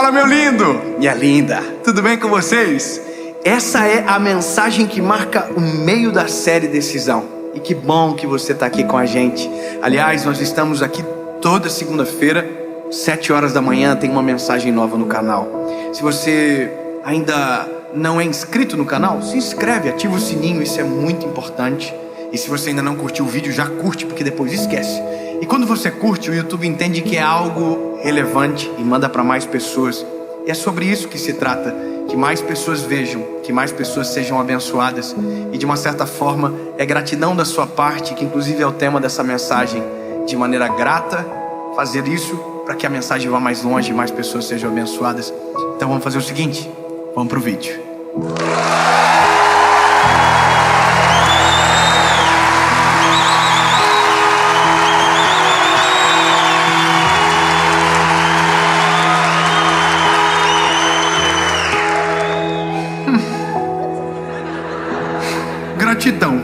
Fala, meu lindo, minha linda, tudo bem com vocês? Essa é a mensagem que marca o meio da série Decisão. E que bom que você está aqui com a gente. Aliás, nós estamos aqui toda segunda-feira, 7 horas da manhã, tem uma mensagem nova no canal. Se você ainda não é inscrito no canal, se inscreve, ativa o sininho, isso é muito importante. E se você ainda não curtiu o vídeo, já curte, porque depois esquece. E quando você curte, o YouTube entende que é algo relevante e manda para mais pessoas. E é sobre isso que se trata, que mais pessoas vejam, que mais pessoas sejam abençoadas. E de uma certa forma, é gratidão da sua parte, que inclusive é o tema dessa mensagem. De maneira grata, fazer isso para que a mensagem vá mais longe e mais pessoas sejam abençoadas. Então vamos fazer o seguinte, vamos para o vídeo. Gratidão.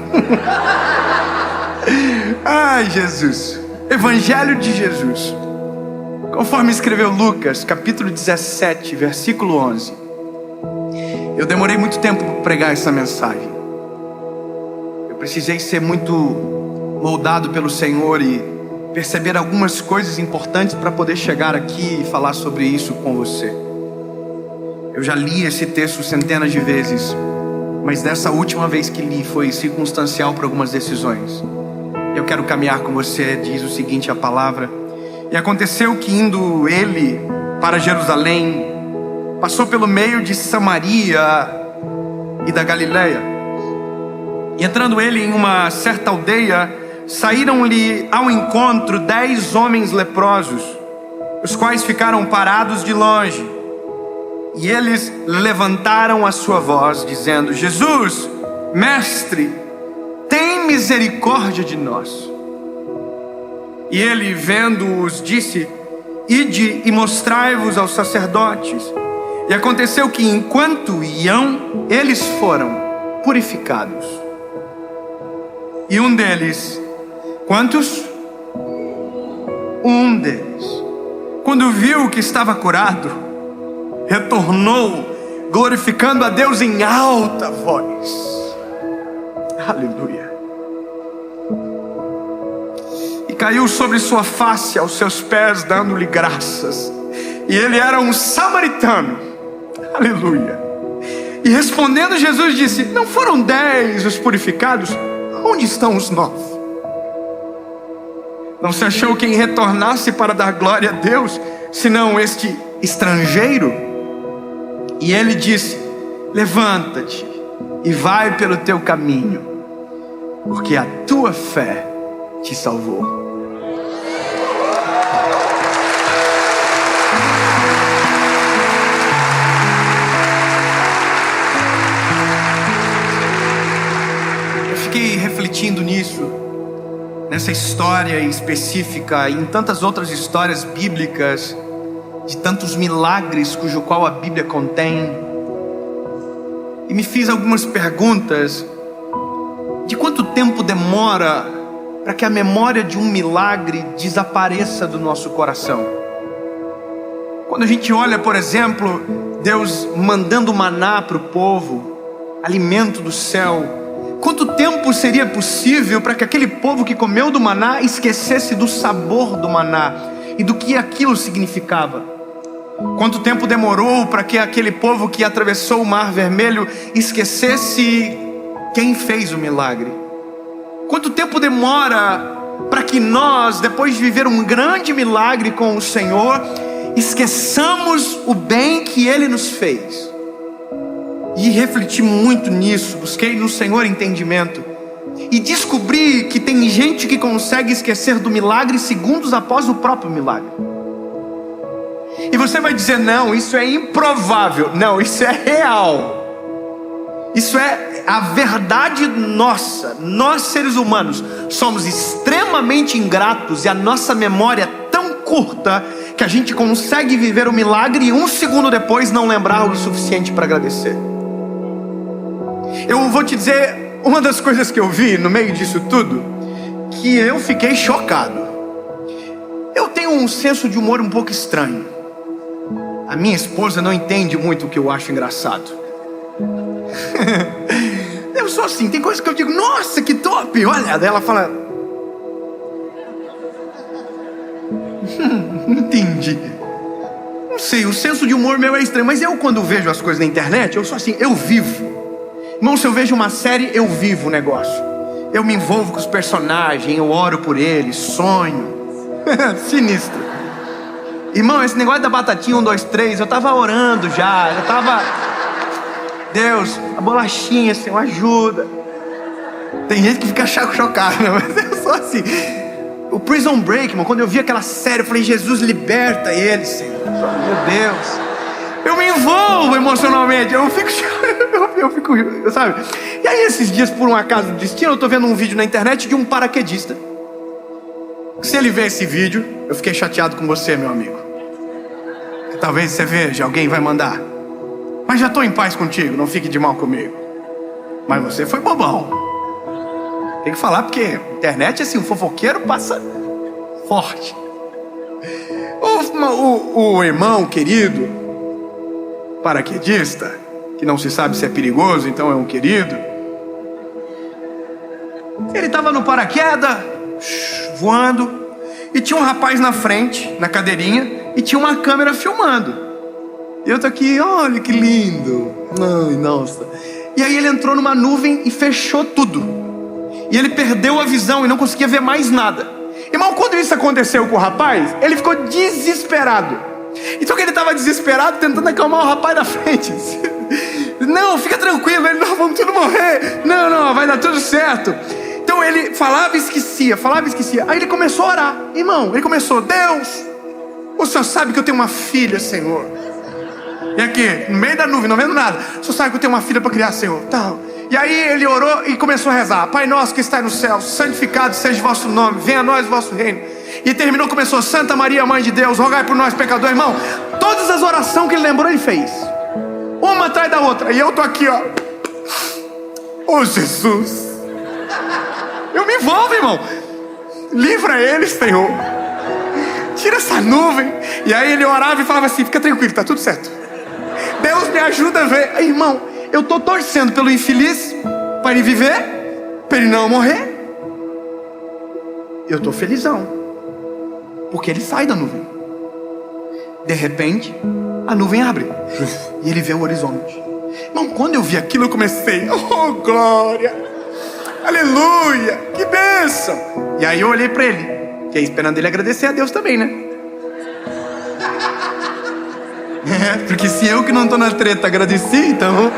Ai, Jesus. Evangelho de Jesus, conforme escreveu Lucas, capítulo 17, versículo 11. Eu demorei muito tempo para pregar essa mensagem. Eu precisei ser muito moldado pelo Senhor e perceber algumas coisas importantes para poder chegar aqui e falar sobre isso com você. Eu já li esse texto centenas de vezes, mas dessa última vez que li foi circunstancial para algumas decisões. Eu quero caminhar com você, diz o seguinte a palavra. E aconteceu que indo ele para Jerusalém, passou pelo meio de Samaria e da Galileia. E entrando ele em uma certa aldeia, saíram-lhe ao encontro 10 homens leprosos, os quais ficaram parados de longe. E eles levantaram a sua voz, dizendo: Jesus, mestre, tem misericórdia de nós. E ele, vendo-os, disse: Ide e mostrai-vos aos sacerdotes. E aconteceu que, enquanto iam, eles foram purificados. E um deles, quantos? Um deles, quando viu que estava curado, retornou, glorificando a Deus em alta voz. Aleluia. E caiu sobre sua face aos seus pés, dando-lhe graças. E ele era um samaritano. Aleluia. E respondendo, Jesus disse: Não foram 10 os purificados? Onde estão os 9? Não se achou quem retornasse para dar glória a Deus, senão este estrangeiro? E ele disse: Levanta-te e vai pelo teu caminho, porque a tua fé te salvou. Eu fiquei refletindo nisso, nessa história específica e em tantas outras histórias bíblicas, de tantos milagres cujo qual a Bíblia contém. E me fiz algumas perguntas. De quanto tempo demora para que a memória de um milagre desapareça do nosso coração? Quando a gente olha, por exemplo, Deus mandando maná para o povo, alimento do céu, quanto tempo seria possível para que aquele povo que comeu do maná esquecesse do sabor do maná e do que aquilo significava? Quanto tempo demorou para que aquele povo que atravessou o Mar Vermelho esquecesse quem fez o milagre? Quanto tempo demora para que nós, depois de viver um grande milagre com o Senhor, esqueçamos o bem que Ele nos fez? E refleti muito nisso, busquei no Senhor entendimento e descobri que tem gente que consegue esquecer do milagre segundos após o próprio milagre. E você vai dizer: não, isso é improvável. Não, isso é real. Isso é a verdade nossa. Nós, seres humanos, somos extremamente ingratos e a nossa memória é tão curta que a gente consegue viver o milagre e um segundo depois não lembrar o suficiente para agradecer. Eu vou te dizer uma das coisas que eu vi no meio disso tudo, que eu fiquei chocado. Eu tenho um senso de humor um pouco estranho. A minha esposa não entende muito o que eu acho engraçado. Eu sou assim, tem coisas que eu digo, nossa, que top, olha, daí ela fala, não entendi. Não sei, o senso de humor meu é estranho, mas eu quando vejo as coisas na internet, eu sou assim, eu vivo. Irmão, se eu vejo uma série, eu vivo o negócio. Eu me envolvo com os personagens, eu oro por eles, sonho. Sinistro. Irmão, esse negócio da batatinha 1, 2, 3, eu tava orando já, eu tava... Deus, a bolachinha, Senhor, ajuda. Tem gente que fica chocada, mas eu sou assim. O Prison Break, irmão, quando eu vi aquela série, eu falei, Jesus, liberta ele, Senhor. Meu Deus. Eu me envolvo emocionalmente, eu fico, sabe? E aí esses dias, por um acaso do destino, eu tô vendo um vídeo na internet de um paraquedista. Se ele ver esse vídeo, eu fiquei chateado com você, meu amigo. Talvez você veja, alguém vai mandar. Mas já estou em paz contigo, não fique de mal comigo. Mas você foi bobão. Tem que falar porque internet, assim, o fofoqueiro passa forte. O irmão querido, paraquedista, que não se sabe se é perigoso, então é um querido. Ele estava no paraquedas, voando, e tinha um rapaz na frente, na cadeirinha, e tinha uma câmera filmando. E eu tô aqui, olha que lindo. Ai, nossa. E aí ele entrou numa nuvem e fechou tudo. E ele perdeu a visão e não conseguia ver mais nada. Irmão, quando isso aconteceu com o rapaz, ele ficou desesperado. Então que ele estava desesperado, tentando acalmar o rapaz da frente. Não, fica tranquilo, ele, não, vamos tudo morrer. Não, vai dar tudo certo. Então ele falava e esquecia. Aí ele começou a orar. Irmão, ele começou, Deus, o Senhor sabe que eu tenho uma filha, Senhor. E aqui, no meio da nuvem, não vendo nada, o Senhor sabe que eu tenho uma filha para criar, Senhor. Tal. E aí ele orou e começou a rezar, Pai nosso que está no céu, santificado seja o vosso nome, venha a nós o vosso reino. E terminou, começou, Santa Maria, Mãe de Deus, rogai por nós pecadores. Irmão, todas as orações que ele lembrou, ele fez, uma atrás da outra. E eu tô aqui, ó, oh Jesus, eu me envolvo, irmão. Livra ele, Senhor, tira essa nuvem. E aí ele orava e falava assim, fica tranquilo, tá tudo certo, Deus me ajuda a ver. Irmão, eu tô torcendo pelo infeliz, para ele viver, para ele não morrer. Eu tô felizão, porque ele sai da nuvem. De repente, a nuvem abre e ele vê o horizonte. Irmão, quando eu vi aquilo, eu comecei, oh glória, aleluia, que bênção. E aí eu olhei para ele, que é esperando ele agradecer a Deus também, né? Porque se eu que não estou na treta agradeci, então,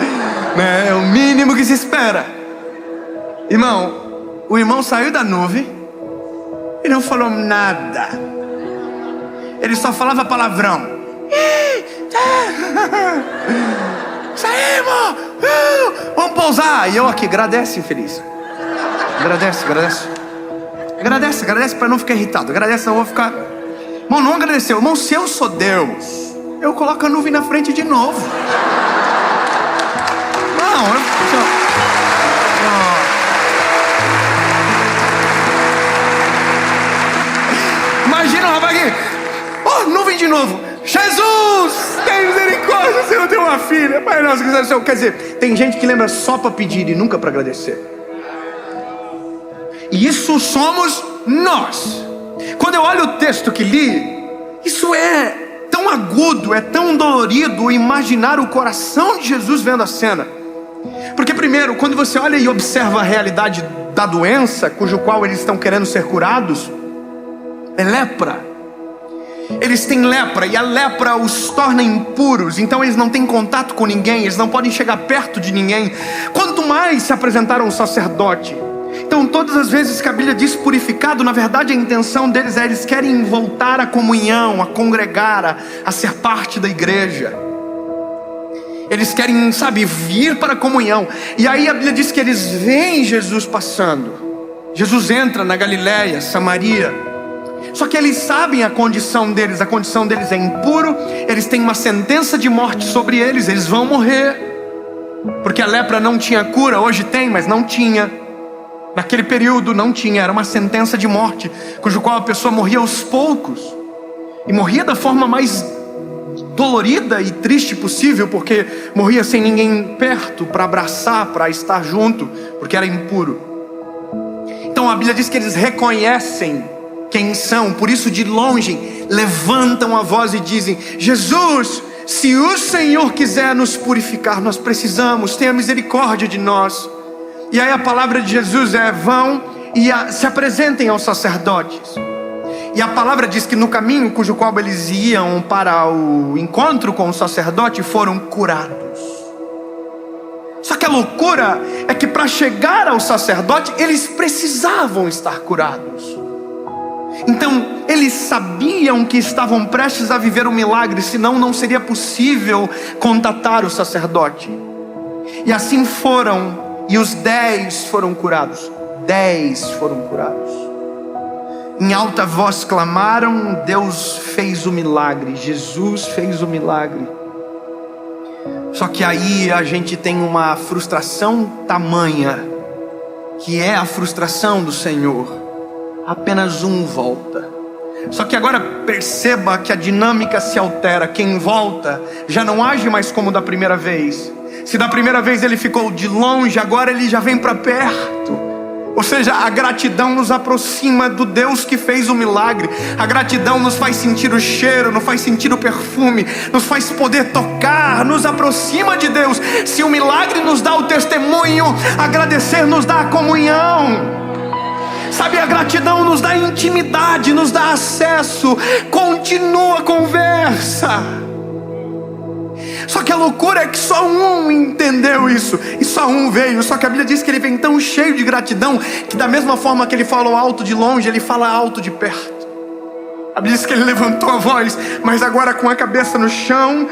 né, é o mínimo que se espera. Irmão, o irmão saiu da nuvem e não falou nada. Ele só falava palavrão. Saímos! Vamos pousar! E eu aqui, agradece, infeliz. Agradece para não ficar irritado. Agradece, eu vou ficar... Irmão, não agradeceu. Irmão, se eu sou Deus, eu coloco a nuvem na frente de novo. Não, imagina o rapaz aqui, oh, nuvem de novo. Jesus, tem misericórdia, Senhor, tem uma filha. Pai nosso que está no céu. Quer dizer, tem gente que lembra só para pedir e nunca para agradecer. E isso somos nós. Quando eu olho o texto que li, isso é tão agudo, é tão dolorido imaginar o coração de Jesus vendo a cena. Porque primeiro, quando você olha e observa a realidade da doença, cujo qual eles estão querendo ser curados, é lepra. Eles têm lepra e a lepra os torna impuros. Então eles não têm contato com ninguém, eles não podem chegar perto de ninguém. Quanto mais se apresentaram um sacerdote. Então todas as vezes que a Bíblia diz purificado, na verdade a intenção deles é, eles querem voltar à comunhão, a congregar, a ser parte da igreja. Eles querem, sabe, vir para a comunhão. E aí a Bíblia diz que eles veem Jesus passando. Jesus entra na Galileia, Samaria. Só que eles sabem a condição deles é impuro. Eles têm uma sentença de morte sobre eles, eles vão morrer. Porque a lepra não tinha cura, hoje tem, mas não tinha. Naquele período não tinha, era uma sentença de morte, cujo qual a pessoa morria aos poucos. E morria da forma mais dolorida e triste possível, porque morria sem ninguém perto para abraçar, para estar junto, porque era impuro. Então a Bíblia diz que eles reconhecem quem são, por isso de longe levantam a voz e dizem: Jesus, se o Senhor quiser nos purificar, nós precisamos, tenha misericórdia de nós. E aí a palavra de Jesus é: vão e se apresentem aos sacerdotes. E a palavra diz que no caminho cujo qual eles iam para o encontro com o sacerdote, foram curados. Só que a loucura é que para chegar ao sacerdote, eles precisavam estar curados. Então eles sabiam que estavam prestes a viver um milagre, senão não seria possível contatar o sacerdote. E assim foram, e os 10 foram curados. 10 foram curados. Em alta voz clamaram, Deus fez o milagre, Jesus fez o milagre. Só que aí a gente tem uma frustração tamanha, que é a frustração do Senhor. Apenas um volta. Só que agora perceba que a dinâmica se altera. Quem volta já não age mais como da primeira vez. Se da primeira vez ele ficou de longe, agora ele já vem para perto. Ou seja, a gratidão nos aproxima do Deus que fez o milagre. A gratidão nos faz sentir o cheiro, nos faz sentir o perfume, nos faz poder tocar, nos aproxima de Deus. Se o milagre nos dá o testemunho, agradecer nos dá a comunhão. Sabe, a gratidão nos dá intimidade, nos dá acesso, continua a conversa. Só que a loucura é que só um entendeu isso, e só um veio. Só que a Bíblia diz que ele vem tão cheio de gratidão, que da mesma forma que ele falou alto de longe, ele fala alto de perto. A Bíblia diz que ele levantou a voz, mas agora com a cabeça no chão,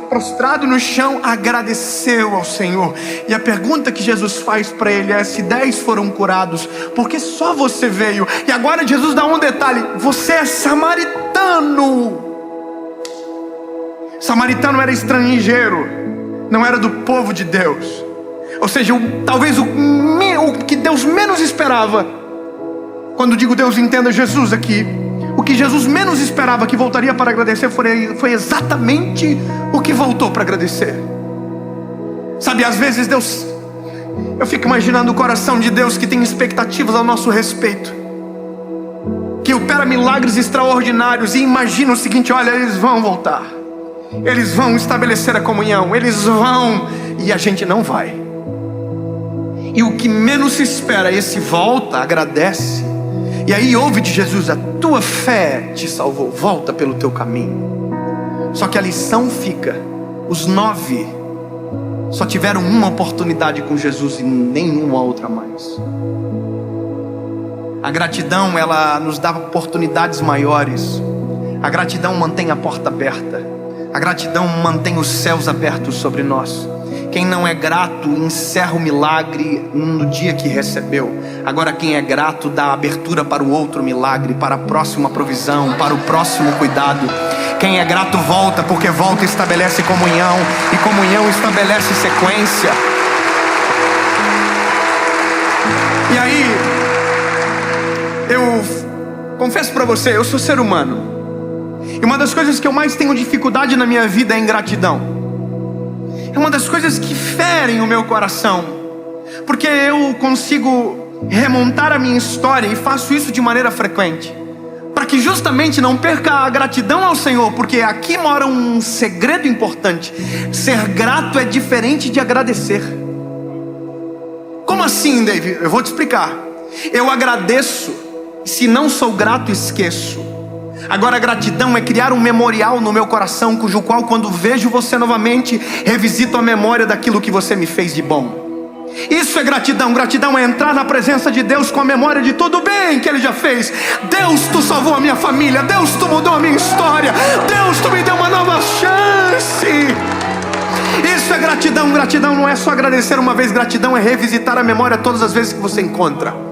prostrado no chão, agradeceu ao Senhor. E a pergunta que Jesus faz para ele é: se 10 foram curados, por que só você veio? E agora Jesus dá um detalhe: você é samaritano. Samaritano era estrangeiro, não era do povo de Deus. Ou seja, talvez o que Deus menos esperava. Quando digo Deus, entenda Jesus aqui. O que Jesus menos esperava que voltaria para agradecer foi exatamente o que voltou para agradecer. Sabe, às vezes Deus, eu fico imaginando o coração de Deus que tem expectativas ao nosso respeito, que opera milagres extraordinários e imagina o seguinte: olha, eles vão voltar, eles vão estabelecer a comunhão, eles vão, e a gente não vai. E o que menos se espera, esse volta, agradece. E aí ouve de Jesus: a tua fé te salvou, volta pelo teu caminho. Só que a lição fica: os 9 só tiveram uma oportunidade com Jesus e nenhuma outra mais. A gratidão, ela nos dá oportunidades maiores. A gratidão mantém a porta aberta. A gratidão mantém os céus abertos sobre nós. Quem não é grato encerra o milagre no dia que recebeu. Agora quem é grato dá abertura para o outro milagre, para a próxima provisão, para o próximo cuidado. Quem é grato volta, porque volta estabelece comunhão, e comunhão estabelece sequência. E aí, eu confesso para você, eu sou ser humano. E uma das coisas que eu mais tenho dificuldade na minha vida é ingratidão. É uma das coisas que ferem o meu coração, porque eu consigo remontar a minha história, e faço isso de maneira frequente, para que justamente não perca a gratidão ao Senhor. Porque aqui mora um segredo importante: ser grato é diferente de agradecer. Como assim, David? Eu vou te explicar. Eu agradeço, se não sou grato, esqueço. Agora a gratidão é criar um memorial no meu coração, cujo qual, quando vejo você novamente, revisito a memória daquilo que você me fez de bom. Isso é gratidão. Gratidão é entrar na presença de Deus com a memória de tudo bem que Ele já fez. Deus, Tu salvou a minha família. Deus, Tu mudou a minha história. Deus, Tu me deu uma nova chance. Isso é gratidão. Gratidão não é só agradecer uma vez. Gratidão é revisitar a memória todas as vezes que você encontra.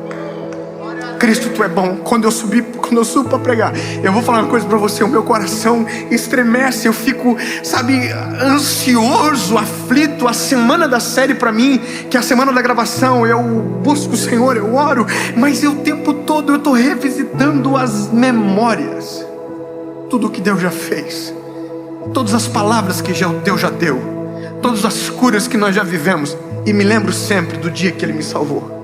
Cristo, Tu é bom. Quando eu subo para pregar, eu vou falar uma coisa para você: o meu coração estremece, eu fico, sabe, ansioso, aflito. A semana da série para mim, que é a semana da gravação, eu busco o Senhor, eu oro, mas o tempo todo eu estou revisitando as memórias, tudo que Deus já fez. todas as palavras que Deus já deu, todas as curas que nós já vivemos, e me lembro sempre do dia que Ele me salvou.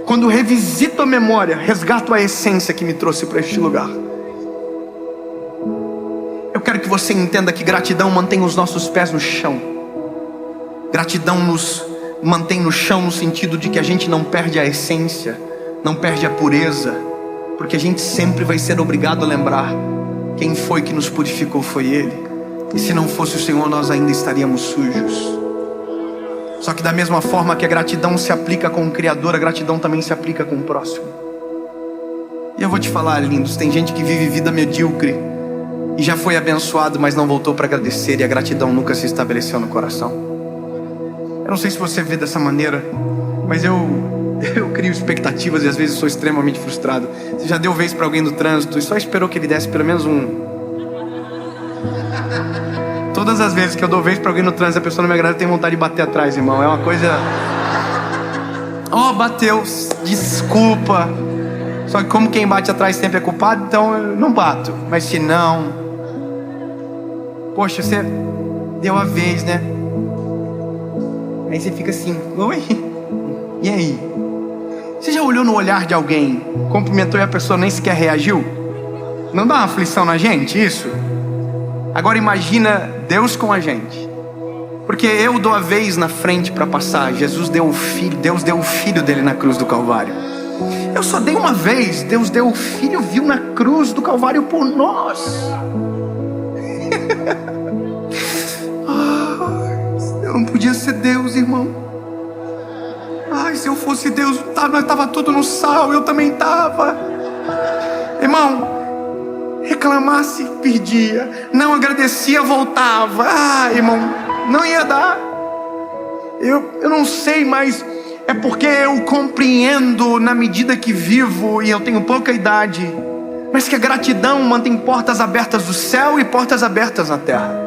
Quando revisito a memória, resgato a essência que me trouxe para este lugar. Eu quero que você entenda que gratidão mantém os nossos pés no chão. Gratidão nos mantém no chão no sentido de que a gente não perde a essência, não perde a pureza, porque a gente sempre vai ser obrigado a lembrar: quem foi que nos purificou foi Ele, e se não fosse o Senhor nós ainda estaríamos sujos. Só que da mesma forma que a gratidão se aplica com o Criador, a gratidão também se aplica com o próximo. E eu vou te falar, lindos, tem gente que vive vida medíocre e já foi abençoado, mas não voltou para agradecer, e a gratidão nunca se estabeleceu no coração. Eu não sei se você vê dessa maneira, mas eu crio expectativas e às vezes sou extremamente frustrado. Você já deu vez para alguém no trânsito e só esperou que ele desse pelo menos um... Todas as vezes que eu dou vez para alguém no trânsito, a pessoa não me agrada, tem vontade de bater atrás, irmão. É uma coisa... bateu, desculpa. Só que como quem bate atrás sempre é culpado, então eu não bato. Mas se não... Poxa, você deu a vez, né? Aí você fica assim: oi? E aí? Você já olhou no olhar de alguém, cumprimentou e a pessoa nem sequer reagiu? Não dá uma aflição na gente isso? Agora imagina Deus com a gente. Porque eu dou a vez na frente para passar. Jesus deu o Filho, Deus deu o Filho dele na cruz do Calvário. Eu só dei uma vez, Deus deu o Filho, viu na cruz do Calvário por nós. Eu não podia ser Deus, irmão. Se eu fosse Deus, nós estava tudo no sal, eu também estava. Irmão, reclamasse, perdia. Não agradecia, voltava. Irmão, não ia dar. Eu não sei, mas é porque eu compreendo na medida que vivo, e eu tenho pouca idade, mas que a gratidão mantém portas abertas do céu e portas abertas na terra.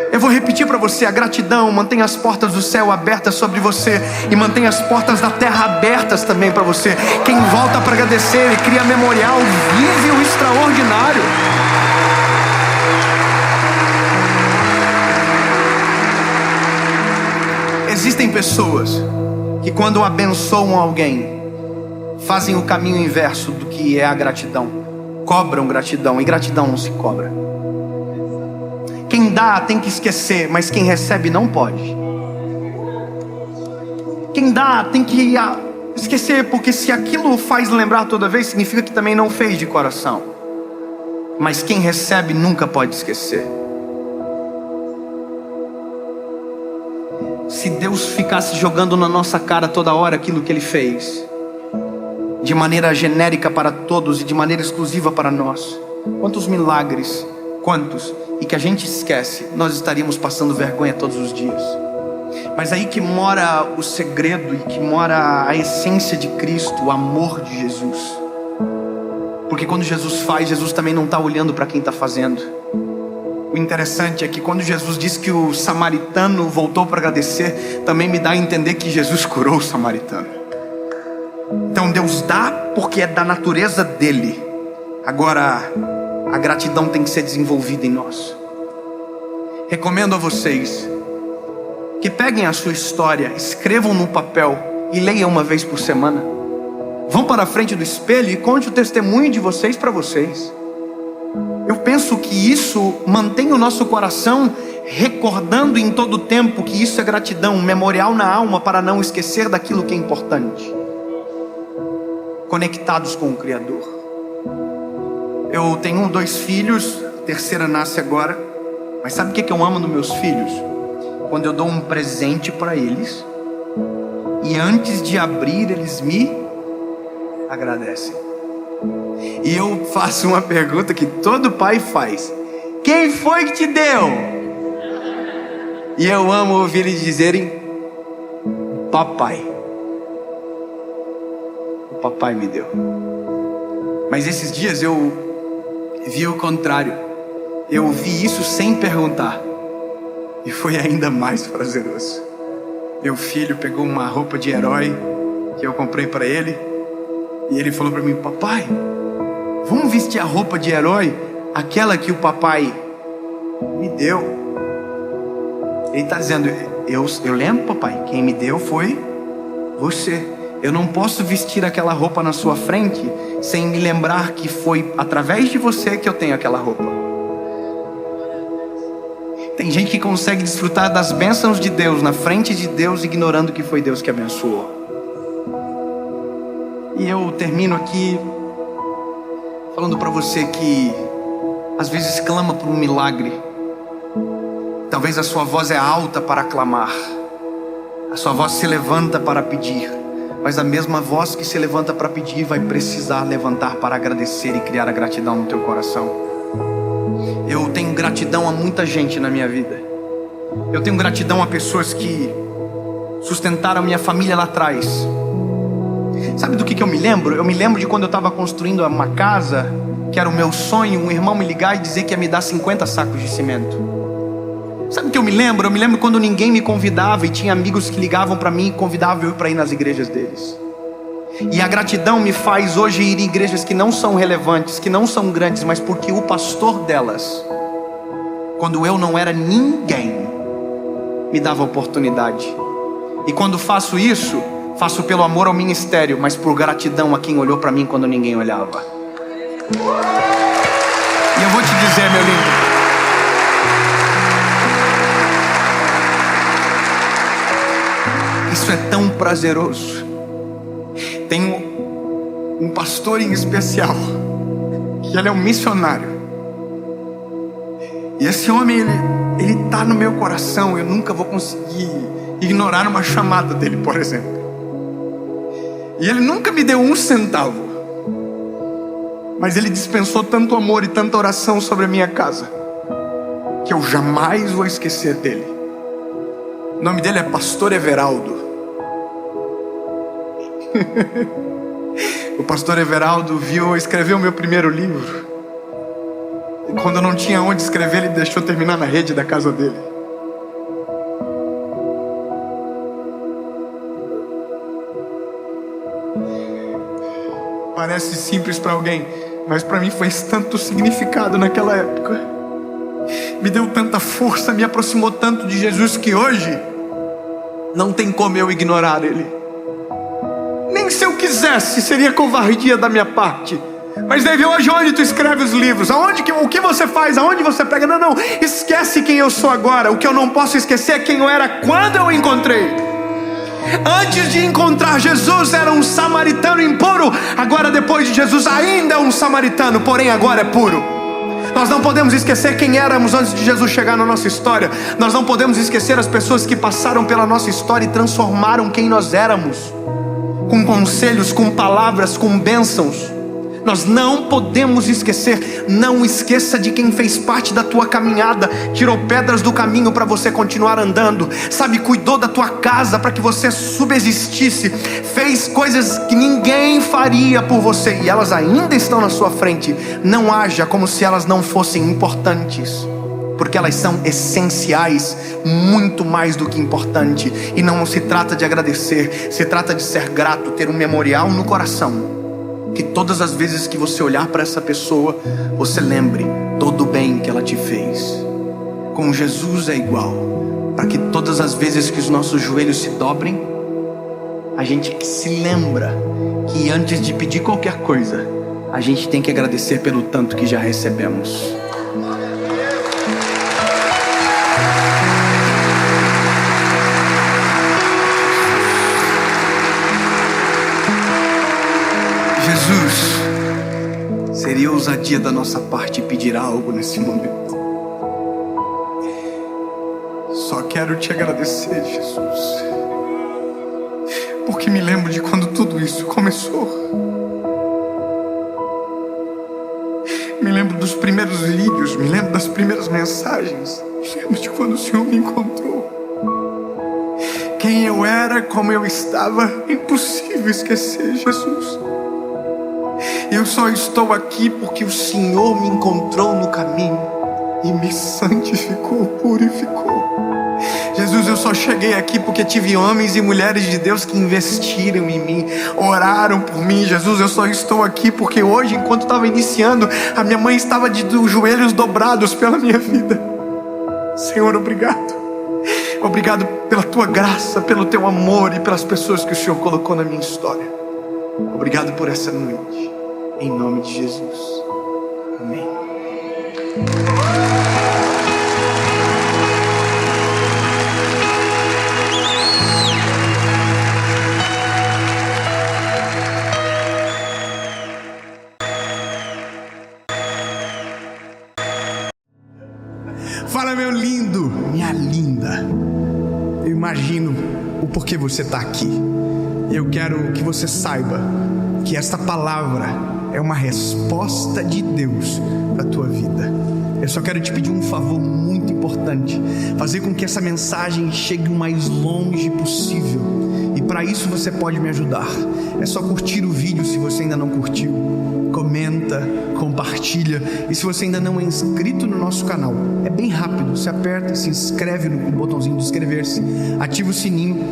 Eu vou repetir para você: a gratidão mantém as portas do céu abertas sobre você e mantém as portas da terra abertas também para você. Quem volta para agradecer e cria memorial vive o extraordinário. Existem pessoas que quando abençoam alguém fazem o caminho inverso do que é a gratidão. Cobram gratidão, e gratidão não se cobra. Quem dá tem que esquecer, mas quem recebe não pode. Quem dá tem que esquecer, porque se aquilo faz lembrar toda vez, significa que também não fez de coração. Mas quem recebe nunca pode esquecer. Se Deus ficasse jogando na nossa cara toda hora aquilo que Ele fez, de maneira genérica para todos e de maneira exclusiva para nós, quantos milagres, quantos, e que a gente esquece, nós estaríamos passando vergonha todos os dias. Mas aí que mora o segredo e que mora a essência de Cristo, o amor de Jesus. Porque quando Jesus faz, Jesus também não está olhando para quem está fazendo. O interessante é que quando Jesus diz que o samaritano voltou para agradecer, também me dá a entender que Jesus curou o samaritano. Então Deus dá porque é da natureza dele. Agora, a gratidão tem que ser desenvolvida em nós. Recomendo a vocês que peguem a sua história, escrevam no papel e leiam uma vez por semana. Vão para a frente do espelho e conte o testemunho de vocês para vocês. Eu penso que isso mantém o nosso coração recordando em todo o tempo que isso é gratidão, um memorial na alma para não esquecer daquilo que é importante. Conectados com o Criador. Eu tenho 2 filhos, a terceira nasce agora. Mas sabe o que eu amo nos meus filhos? Quando eu dou um presente para eles e antes de abrir eles me agradecem. E eu faço uma pergunta que todo pai faz: quem foi que te deu? E eu amo ouvir eles dizerem: papai. O papai me deu. Mas esses dias eu vi o contrário. Eu vi isso sem perguntar. E foi ainda mais prazeroso. Meu filho pegou uma roupa de herói que eu comprei para ele. E ele falou para mim: papai, vamos vestir a roupa de herói? Aquela que o papai Me deu. Ele está dizendo, eu lembro, papai, quem me deu foi você. Eu não posso vestir aquela roupa na sua frente sem me lembrar que foi através de você que eu tenho aquela roupa. Tem gente que consegue desfrutar das bênçãos de Deus na frente de Deus, ignorando que foi Deus que abençoou. E eu termino aqui falando para você que às vezes clama por um milagre. Talvez a sua voz é alta para clamar, a sua voz se levanta para pedir, mas a mesma voz que se levanta para pedir vai precisar levantar para agradecer e criar a gratidão no teu coração. Eu tenho gratidão a muita gente na minha vida. Eu tenho gratidão a pessoas que sustentaram a minha família lá atrás. Sabe do que eu me lembro? Eu me lembro de quando eu estava construindo uma casa, que era o meu sonho, um irmão me ligar e dizer que ia me dar 50 sacos de cimento. Sabe o que eu me lembro? Eu me lembro quando ninguém me convidava e tinha amigos que ligavam para mim e convidavam eu para ir nas igrejas deles. E a gratidão me faz hoje ir em igrejas que não são relevantes, que não são grandes, mas porque o pastor delas, quando eu não era ninguém, me dava oportunidade. E quando faço isso, faço pelo amor ao ministério, mas por gratidão a quem olhou para mim quando ninguém olhava. E eu vou te dizer, meu lindo, isso é tão prazeroso. Tem um pastor em especial, que ele é um missionário. E esse homem, ele tá no meu coração. Eu nunca vou conseguir ignorar uma chamada dele, por exemplo. E ele nunca me deu um centavo, mas ele dispensou tanto amor e tanta oração sobre a minha casa, que eu jamais vou esquecer dele. O nome dele é Pastor Everaldo. O pastor Everaldo viu eu escrever o meu primeiro livro, e quando eu não tinha onde escrever, ele deixou terminar na rede da casa dele. Parece simples para alguém, mas para mim fez tanto significado naquela época. Me deu tanta força, me aproximou tanto de Jesus, que hoje não tem como eu ignorar ele. Nem se eu quisesse, seria covardia da minha parte. Mas David, hoje onde tu escreve os livros? O que você faz? Aonde você pega? Não, esquece quem eu sou agora. O que eu não posso esquecer é quem eu era quando eu o encontrei. Antes de encontrar Jesus era um samaritano impuro. Agora, depois de Jesus, ainda é um samaritano, porém agora é puro. Nós não podemos esquecer quem éramos antes de Jesus chegar na nossa história. Nós não podemos esquecer as pessoas que passaram pela nossa história e transformaram quem nós éramos, com conselhos, com palavras, com bênçãos. Nós não podemos esquecer. Não esqueça de quem fez parte da tua caminhada, tirou pedras do caminho para você continuar andando, sabe, cuidou da tua casa para que você subsistisse, fez coisas que ninguém faria por você, e elas ainda estão na sua frente. Não haja como se elas não fossem importantes, porque elas são essenciais, muito mais do que importante. E não se trata de agradecer, se trata de ser grato, ter um memorial no coração, que todas as vezes que você olhar para essa pessoa, você lembre todo o bem que ela te fez. Com Jesus é igual, para que todas as vezes que os nossos joelhos se dobrem, a gente se lembra que antes de pedir qualquer coisa, a gente tem que agradecer pelo tanto que já recebemos. Jesus, seria ousadia da nossa parte pedir algo nesse momento. Só quero te agradecer, Jesus, porque me lembro de quando tudo isso começou. Me lembro dos primeiros vídeos, me lembro das primeiras mensagens, me lembro de quando o Senhor me encontrou. Quem eu era, como eu estava, é impossível esquecer, Jesus. Eu só estou aqui porque o Senhor me encontrou no caminho e me santificou, purificou. Jesus, eu só cheguei aqui porque tive homens e mulheres de Deus que investiram em mim, oraram por mim. Jesus, eu só estou aqui porque hoje, enquanto estava iniciando, a minha mãe estava de joelhos dobrados pela minha vida. Senhor, obrigado. Obrigado pela tua graça, pelo teu amor e pelas pessoas que o Senhor colocou na minha história. Obrigado por essa noite. Em nome de Jesus. Amém. Fala, meu lindo, minha linda. Eu imagino o porquê você está aqui. Eu quero que você saiba que esta palavra é uma resposta de Deus para a tua vida. Eu só quero te pedir um favor muito importante: fazer com que essa mensagem chegue o mais longe possível. E para isso você pode me ajudar. É só curtir o vídeo se você ainda não curtiu. Comenta, compartilha. E se você ainda não é inscrito no nosso canal, é bem rápido. Você aperta, se inscreve no botãozinho de inscrever-se, ativa o sininho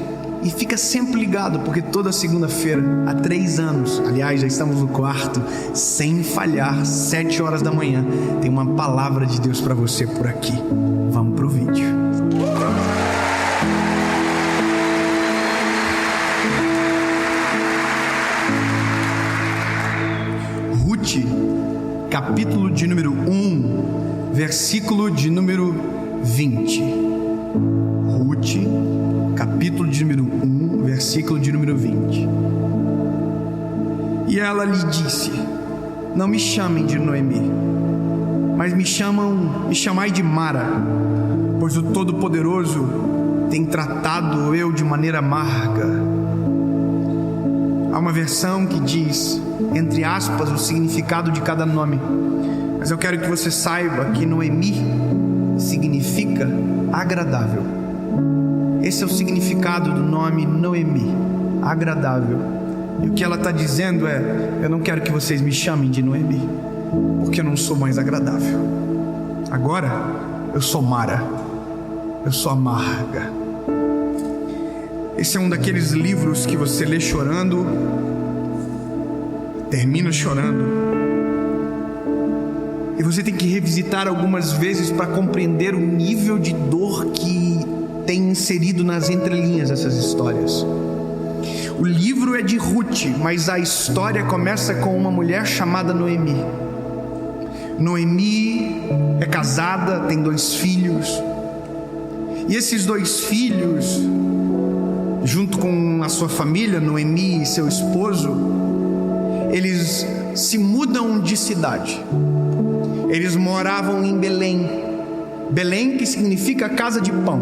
e fica sempre ligado, porque toda segunda-feira, há 3 anos, aliás, já estamos no 4º, sem falhar, 7 horas da manhã, tem uma palavra de Deus para você por aqui. Vamos pro vídeo. Ruth, capítulo de número 1, versículo de número 20. Ruth, capítulo de número 1, versículo de número 20. E ela lhe disse: não me chamem de Noemi, mas me chamai de Mara, pois o Todo-Poderoso tem tratado eu de maneira amarga. Há uma versão que diz, entre aspas, o significado de cada nome, mas eu quero que você saiba que Noemi significa agradável. Esse é o significado do nome Noemi, agradável. E o que ela está dizendo é: eu não quero que vocês me chamem de Noemi, porque eu não sou mais agradável. Agora eu sou Mara, eu sou amarga. Esse é um daqueles livros que você lê chorando, termina chorando, e você tem que revisitar algumas vezes para compreender o nível de dor que tem inserido nas entrelinhas dessas histórias. O livro é de Ruth, mas a história começa com uma mulher chamada Noemi. Noemi é casada, tem 2 filhos, e esses 2 filhos, junto com a sua família, Noemi e seu esposo, eles se mudam de cidade. Eles moravam em Belém. Belém, que significa casa de pão.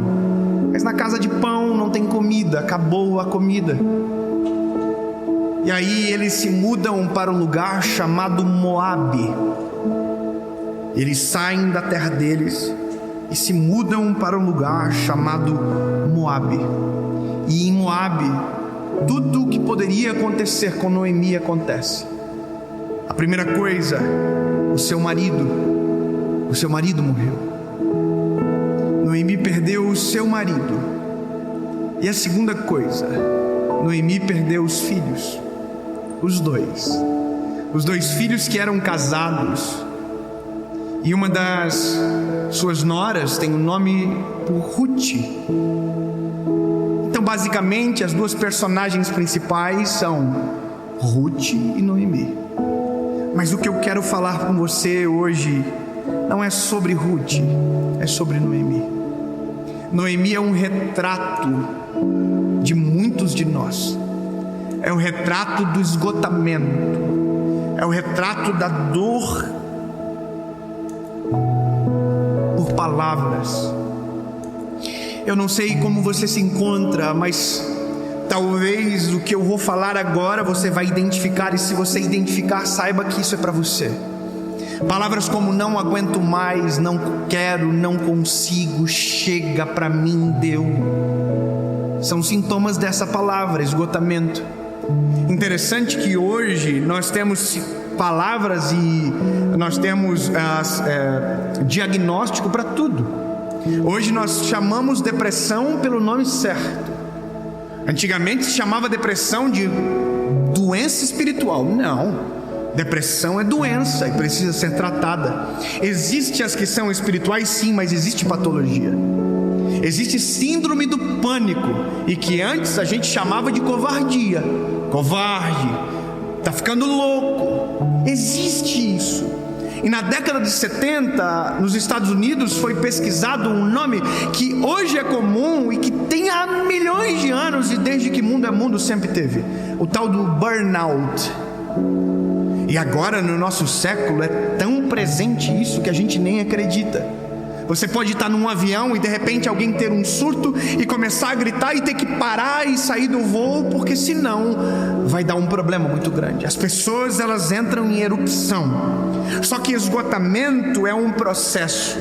Mas na casa de pão não tem comida, acabou a comida. E aí eles se mudam para um lugar chamado Moabe. Eles saem da terra deles e se mudam para um lugar chamado Moabe. E em Moabe, tudo o que poderia acontecer com Noemi acontece. A primeira coisa, o seu marido morreu. Noemi perdeu o seu marido. E a segunda coisa, Noemi perdeu os filhos. Os dois filhos que eram casados. E uma das suas noras tem o nome por Ruth. Então, basicamente, as 2 personagens principais são Ruth e Noemi. Mas o que eu quero falar com você hoje não é sobre Ruth, é sobre Noemi. Noemi é um retrato de muitos de nós. É o retrato do esgotamento. É o retrato da dor por palavras. Eu não sei como você se encontra, mas talvez o que eu vou falar agora você vai identificar, e se você identificar, saiba que isso é para você. Palavras como não aguento mais, não quero, não consigo, chega, para mim deu, são sintomas dessa palavra, esgotamento. Interessante que hoje nós temos palavras e nós temos diagnóstico para tudo. Hoje nós chamamos depressão pelo nome certo. Antigamente se chamava depressão de doença espiritual. Não, Depressão é doença e precisa ser tratada. Existem as que são espirituais, sim, mas existe patologia. Existe síndrome do pânico, e que antes a gente chamava de covardia. Covarde, tá ficando louco. Existe isso. E na década de 70, nos Estados Unidos, foi pesquisado um nome que hoje é comum e que tem há milhões de anos, e desde que mundo é mundo sempre teve, o tal do burnout. E agora no nosso século é tão presente isso que a gente nem acredita. Você pode estar num avião e de repente alguém ter um surto e começar a gritar e ter que parar e sair do voo, porque senão vai dar um problema muito grande. As pessoas, elas entram em erupção. Só que esgotamento é um processo.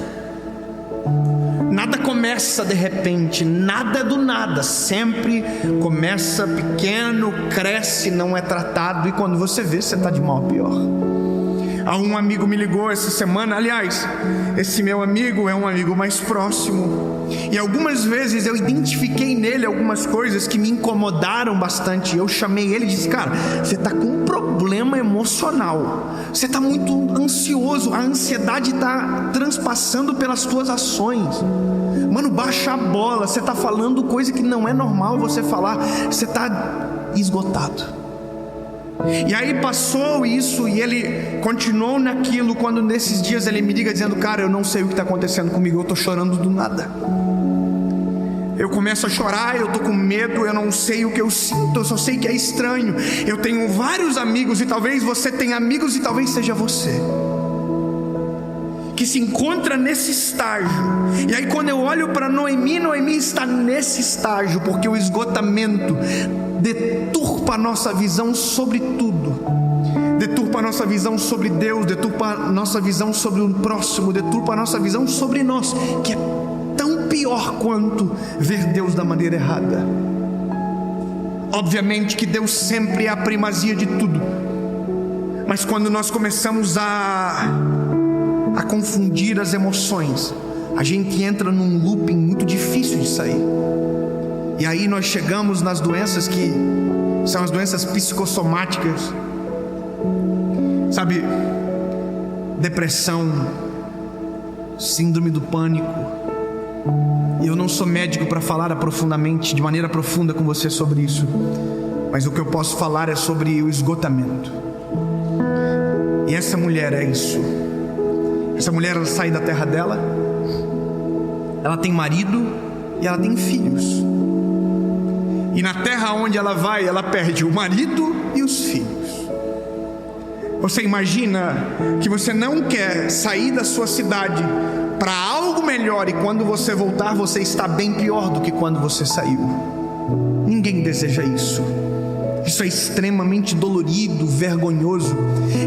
Nada começa de repente, nada é do nada. Sempre começa pequeno, cresce, não é tratado, e quando você vê, você está de mal a pior. Um amigo me ligou essa semana. Aliás, esse meu amigo é um amigo mais próximo, e algumas vezes eu identifiquei nele algumas coisas que me incomodaram bastante. Eu chamei ele e disse: cara, você está com um problema emocional, você está muito ansioso, a ansiedade está transpassando pelas tuas ações. Mano, baixa a bola, você está falando coisa que não é normal você falar, você está esgotado. E aí passou isso e ele continuou naquilo, quando nesses dias ele me liga dizendo: cara, eu não sei o que está acontecendo comigo, eu estou chorando do nada. Eu começo a chorar, eu estou com medo, eu não sei o que eu sinto, eu só sei que é estranho. Eu tenho vários amigos, e talvez você tenha amigos, e talvez seja você que se encontra nesse estágio. E aí quando eu olho para Noemi, Noemi está nesse estágio, porque o esgotamento deturpa a nossa visão sobre tudo. Deturpa a nossa visão sobre Deus, deturpa a nossa visão sobre o próximo, deturpa a nossa visão sobre nós, que é tão pior quanto ver Deus da maneira errada. Obviamente que Deus sempre é a primazia de tudo, mas quando nós começamos a confundir as emoções, a gente entra num looping muito difícil de sair. E aí nós chegamos nas doenças que são as doenças psicossomáticas, sabe? Depressão, síndrome do pânico. E eu não sou médico para falar profundamente, de maneira profunda com você sobre isso, mas o que eu posso falar é sobre o esgotamento. E essa mulher é isso. Essa mulher, ela sai da terra dela, ela tem marido e ela tem filhos. E na terra onde ela vai, ela perde o marido e os filhos. Você imagina que você não quer sair da sua cidade para algo melhor, e quando você voltar, você está bem pior do que quando você saiu. Ninguém deseja isso. Isso é extremamente dolorido, vergonhoso.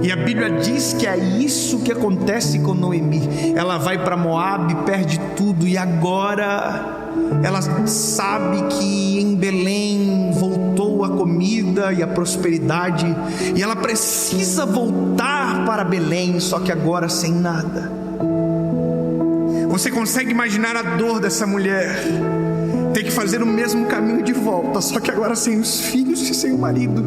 E a Bíblia diz que é isso que acontece com Noemi. Ela vai para Moabe, perde tudo, e agora ela sabe que em Belém voltou a comida e a prosperidade, e ela precisa voltar para Belém, só que agora sem nada. Você consegue imaginar a dor dessa mulher? Ter que fazer o mesmo caminho de volta, só que agora sem os filhos e sem o marido.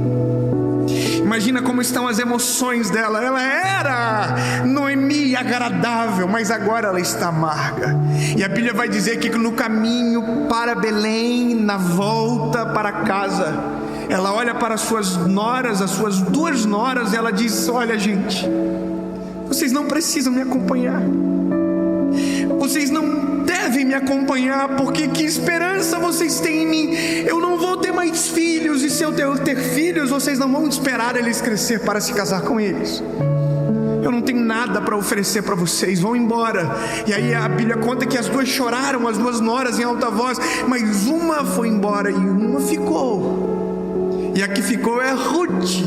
Imagina como estão as emoções dela. Ela era Noemi agradável, mas agora ela está amarga. E a Bíblia vai dizer que no caminho para Belém, na volta para casa, ela olha para as suas noras, as suas duas noras, e ela diz: olha, gente, vocês não precisam me acompanhar. Vocês não devem me acompanhar, porque que esperança vocês têm em mim? Eu não vou ter mais filhos, e se eu ter filhos, vocês não vão esperar eles crescer para se casar com eles. Eu não tenho nada para oferecer para vocês, vão embora. E aí a Bíblia conta que as duas choraram, as duas noras, em alta voz, mas uma foi embora e uma ficou. E a que ficou é a Ruth.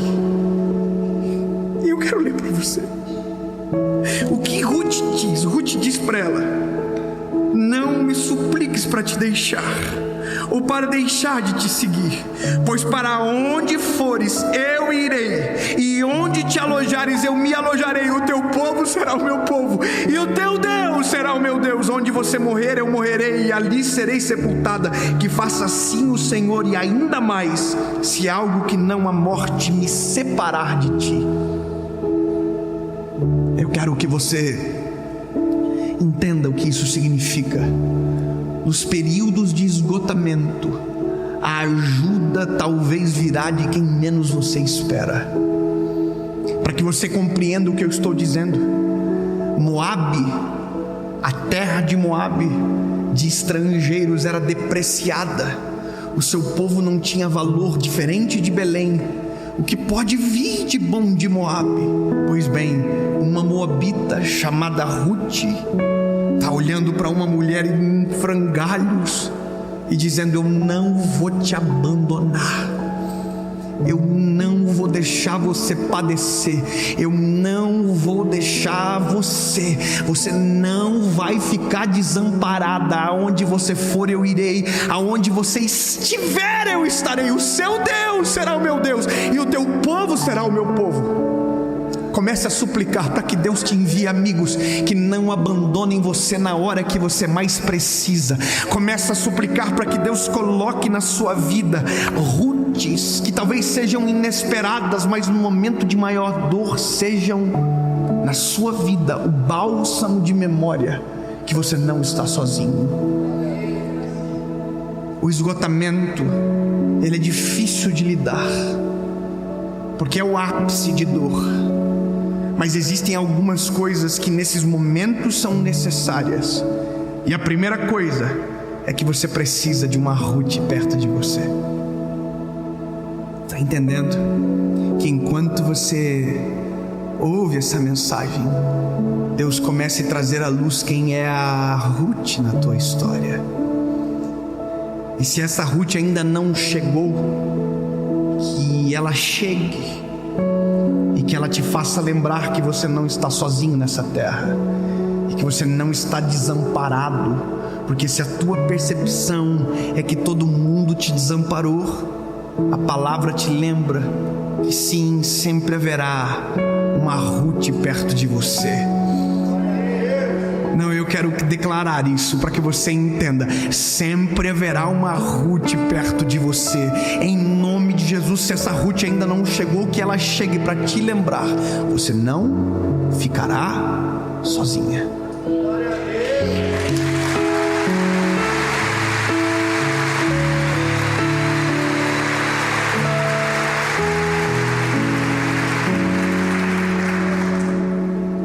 E eu quero ler para você o que Ruth diz. Ruth diz para ela: não me supliques para te deixar, ou para deixar de te seguir, pois para onde fores eu irei, e onde te alojares eu me alojarei. O teu povo será o meu povo, e o teu Deus será o meu Deus. Onde você morrer eu morrerei, e ali serei sepultada. Que faça assim o Senhor, e ainda mais, se algo que não a morte me separar de ti. quero que você entenda o que isso significa. Nos períodos de esgotamento, a ajuda talvez virá de quem menos você espera. Para que você compreenda o que eu estou dizendo, Moabe, a terra de Moabe, de estrangeiros, era depreciada. O seu povo não tinha valor, diferente de Belém. O que pode vir de bom de Moabe? Pois bem, uma moabita chamada Ruth está olhando para uma mulher em frangalhos e dizendo: eu não vou te abandonar, eu não vou deixar você padecer, eu não vou deixar você não vai ficar desamparada. Aonde você for eu irei, aonde você estiver eu estarei. O seu Deus será o meu Deus e o teu povo será o meu povo. Comece a suplicar para que Deus te envie amigos que não abandonem você na hora que você mais precisa. Comece a suplicar para que Deus coloque na sua vida Rutes que talvez sejam inesperadas, mas no momento de maior dor sejam na sua vida o bálsamo de memória que você não está sozinho. O esgotamento, ele é difícil de lidar, porque é o ápice de dor. Mas existem algumas coisas que nesses momentos são necessárias. E a primeira coisa é que você precisa de uma Ruth perto de você. Está entendendo? Que enquanto você ouve essa mensagem, Deus começa a trazer à luz quem é a Ruth na tua história. E se essa Ruth ainda não chegou, que ela chegue e que ela te faça lembrar que você não está sozinho nessa terra e que você não está desamparado, porque se a tua percepção é que todo mundo te desamparou, a palavra te lembra que sim, sempre haverá uma Ruth perto de você. Não, eu quero declarar isso para que você entenda: sempre haverá uma Ruth perto de você, em nome de Jesus. Se essa Ruth ainda não chegou, que ela chegue para te lembrar: você não ficará sozinha.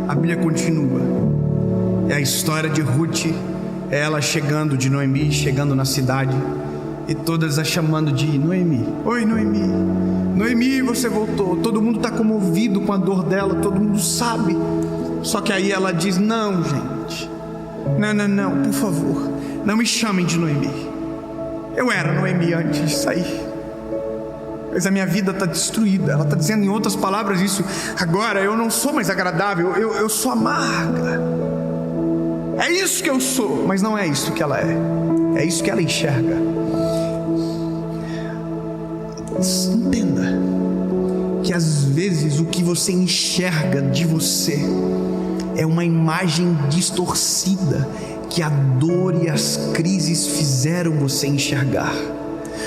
A Bíblia continua. É a história de Ruth, é ela chegando, de Noemi chegando na cidade, e todas a chamando de Noemi. Oi, Noemi. Noemi, você voltou. Todo mundo está comovido com a dor dela, todo mundo sabe. Só que aí ela diz: não, gente, não, por favor, não me chamem de Noemi. Eu era Noemi antes de sair, mas a minha vida está destruída. Ela está dizendo, em outras palavras, isso: agora eu não sou mais agradável, eu sou amarga. É isso que eu sou, mas não é isso que ela é isso que ela enxerga. Entenda que às vezes o que você enxerga de você é uma imagem distorcida que a dor e as crises fizeram você enxergar.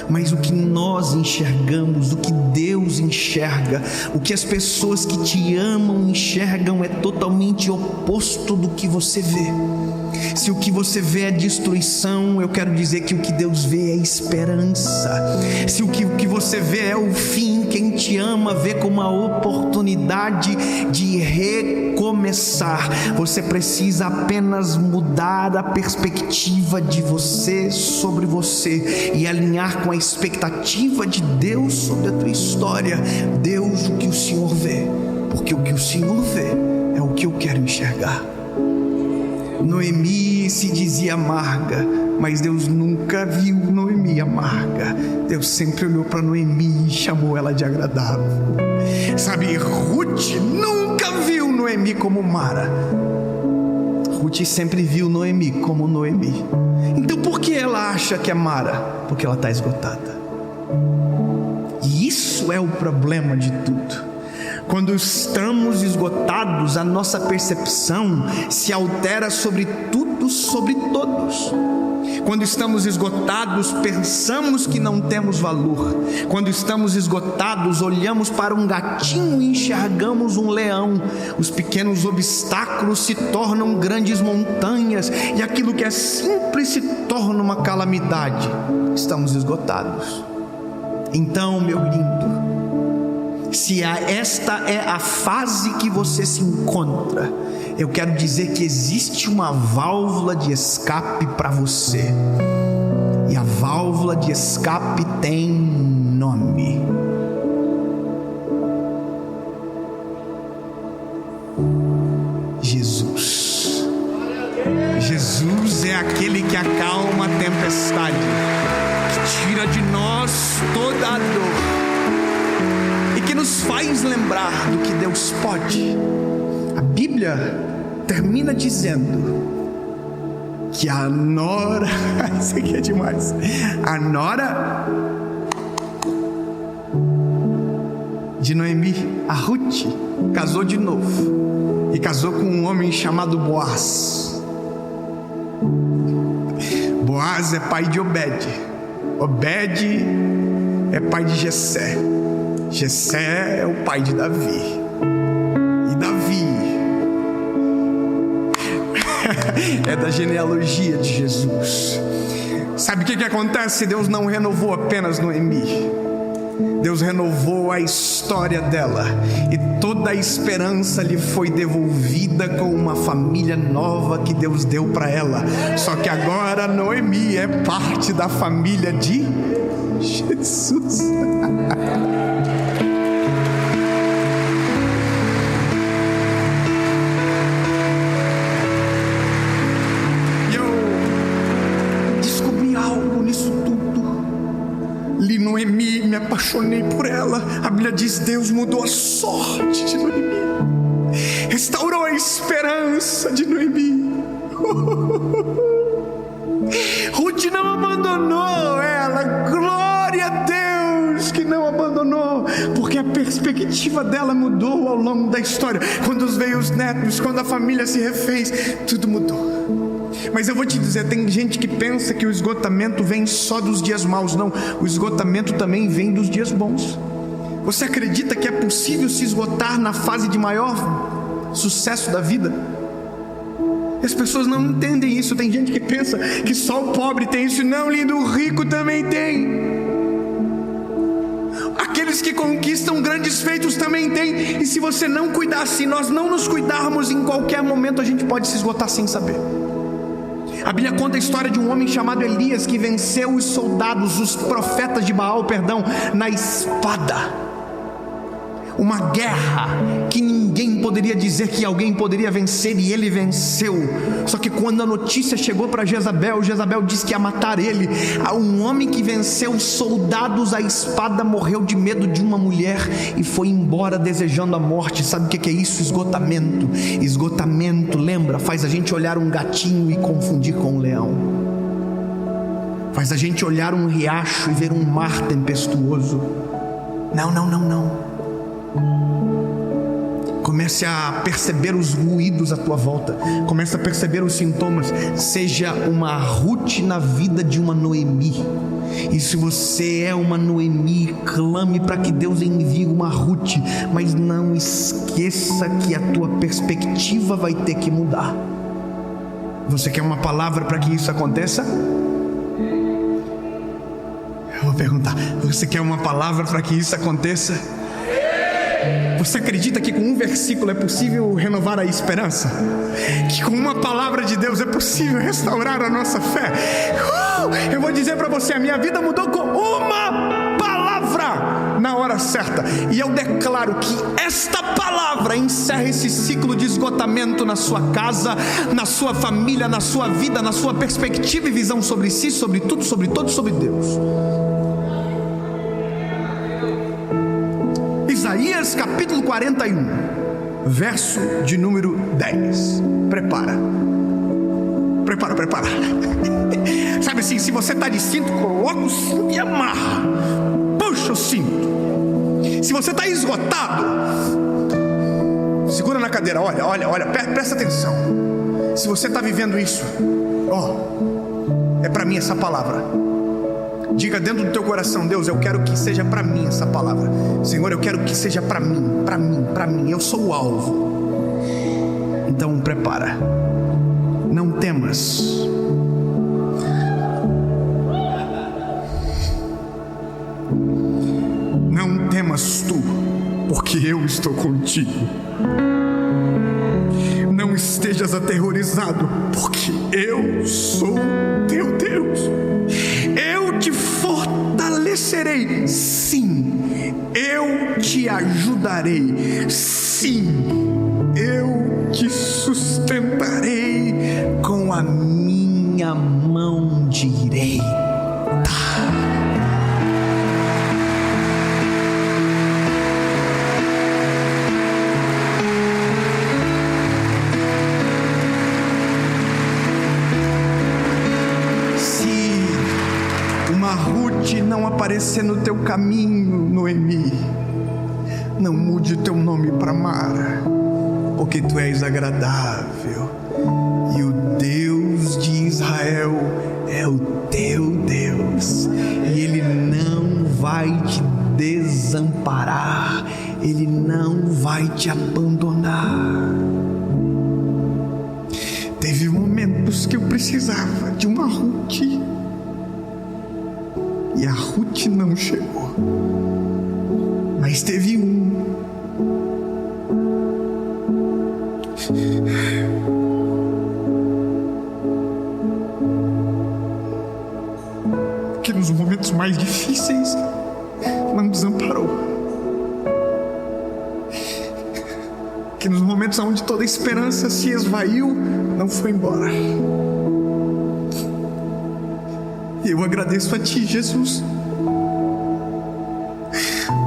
Mas o que nós enxergamos, o que Deus enxerga, o que as pessoas que te amam enxergam é totalmente oposto do que você vê. Se o que você vê é destruição, eu quero dizer que o que Deus vê é esperança. Se o que você vê é o fim, quem te ama vê como uma oportunidade de recomeçar. Você precisa apenas mudar a perspectiva de você sobre você e alinhar com a expectativa de Deus sobre a tua história. Deus, o que o Senhor vê, porque o que o Senhor vê é o que eu quero enxergar. Noemi se dizia amarga, mas Deus nunca viu Noemi amarga. Deus sempre olhou para Noemi e chamou ela de agradável. Sabe, Ruth nunca viu Noemi como Mara. Ruth sempre viu Noemi como Noemi. Então por que ela acha que é Mara? Porque ela está esgotada. E isso é o problema de tudo. Quando estamos esgotados, a nossa percepção se altera sobre tudo, sobre todos. Quando estamos esgotados, pensamos que não temos valor. Quando estamos esgotados, olhamos para um gatinho e enxergamos um leão. Os pequenos obstáculos se tornam grandes montanhas, e aquilo que é simples se torna uma calamidade. Estamos esgotados. Então, meu lindo, se esta é a fase que você se encontra, eu quero dizer que existe uma válvula de escape para você. E a válvula de escape tem nome. Jesus. Jesus é aquele que acalma a tempestade, que tira de nós toda a dor e que nos faz lembrar do que Deus pode. A Bíblia termina dizendo que a nora, isso aqui é demais, a nora de Noemi, a Ruth, casou de novo, e casou com um homem chamado Boaz. Boaz é pai de Obed, Obed é pai de Jessé, Jessé é o pai de Davi, e Davi é da genealogia de Jesus. Sabe o que acontece? Deus não renovou apenas Noemi, Deus renovou a história dela, e toda a esperança lhe foi devolvida com uma família nova que Deus deu para ela. Só que agora Noemi é parte da família de Jesus. Noemi, me apaixonei por ela. A Bíblia diz: Deus mudou a sorte de Noemi, restaurou a esperança de Noemi. Ruth não abandonou ela, glória a Deus que não abandonou, porque a perspectiva dela mudou ao longo da história. Quando veio os netos, quando a família se refez, tudo mudou. Mas eu vou te dizer, tem gente que pensa que o esgotamento vem só dos dias maus. Não, o esgotamento também vem dos dias bons. Você acredita que é possível se esgotar na fase de maior sucesso da vida? As pessoas não entendem isso. Tem gente que pensa que só o pobre tem isso. Não, lindo, o rico também tem. Aqueles que conquistam grandes feitos também têm. E se você não cuidar, se nós não nos cuidarmos, em qualquer momento a gente pode se esgotar sem saber. A Bíblia conta a história de um homem chamado Elias, que venceu os soldados, os profetas de Baal, na espada. Uma guerra que ninguém poderia dizer que alguém poderia vencer, e ele venceu. Só que quando a notícia chegou para Jezabel, Jezabel disse que ia matar ele. Um homem que venceu os soldados à espada morreu de medo de uma mulher e foi embora desejando a morte. Sabe o que é isso? Esgotamento. Esgotamento, lembra? Faz a gente olhar um gatinho e confundir com um leão. Faz a gente olhar um riacho e ver um mar tempestuoso. Não. Comece a perceber os ruídos à tua volta. Comece a perceber os sintomas. Seja uma Ruth na vida de uma Noemi. E se você é uma Noemi, clame para que Deus envie uma Ruth. Mas não esqueça que a tua perspectiva vai ter que mudar. Você quer uma palavra para que isso aconteça? Eu vou perguntar: você quer uma palavra para que isso aconteça? Você acredita que com um versículo é possível renovar a esperança? Que com uma palavra de Deus é possível restaurar a nossa fé? Eu vou dizer para você, a minha vida mudou com uma palavra na hora certa. E eu declaro que esta palavra encerra esse ciclo de esgotamento na sua casa, na sua família, na sua vida, na sua perspectiva e visão sobre si, sobre tudo, sobre todos, sobre Deus. Isaías capítulo 41, verso de número 10. Prepara. Sabe assim, se você está de cinto, coloca o cinto e amarra. Puxa o cinto. Se você está esgotado, segura na cadeira. Olha, presta atenção. Se você está vivendo isso, é para para mim essa palavra. Diga dentro do teu coração: Deus, eu quero que seja para mim essa palavra. Senhor, eu quero que seja para mim, para mim, para mim. Eu sou o alvo. Então prepara. Não temas. Não temas tu, porque eu estou contigo. Não estejas aterrorizado, porque eu sou teu Deus. Eu te fortalecerei, sim. Eu te ajudarei, sim. Eu te sustentarei com a minha mão direita. Não aparecer no teu caminho, Noemi, não mude o teu nome para Mara, porque tu és agradável e o Deus de Israel é o teu Deus, e Ele não vai te desamparar, Ele não vai te abandonar. Teve momentos que eu precisava de uma Ruth, e a Ruth não chegou. Mas teve que nos momentos mais difíceis não desamparou. Que nos momentos onde toda a esperança se esvaiu, não foi embora. Eu agradeço a Ti, Jesus,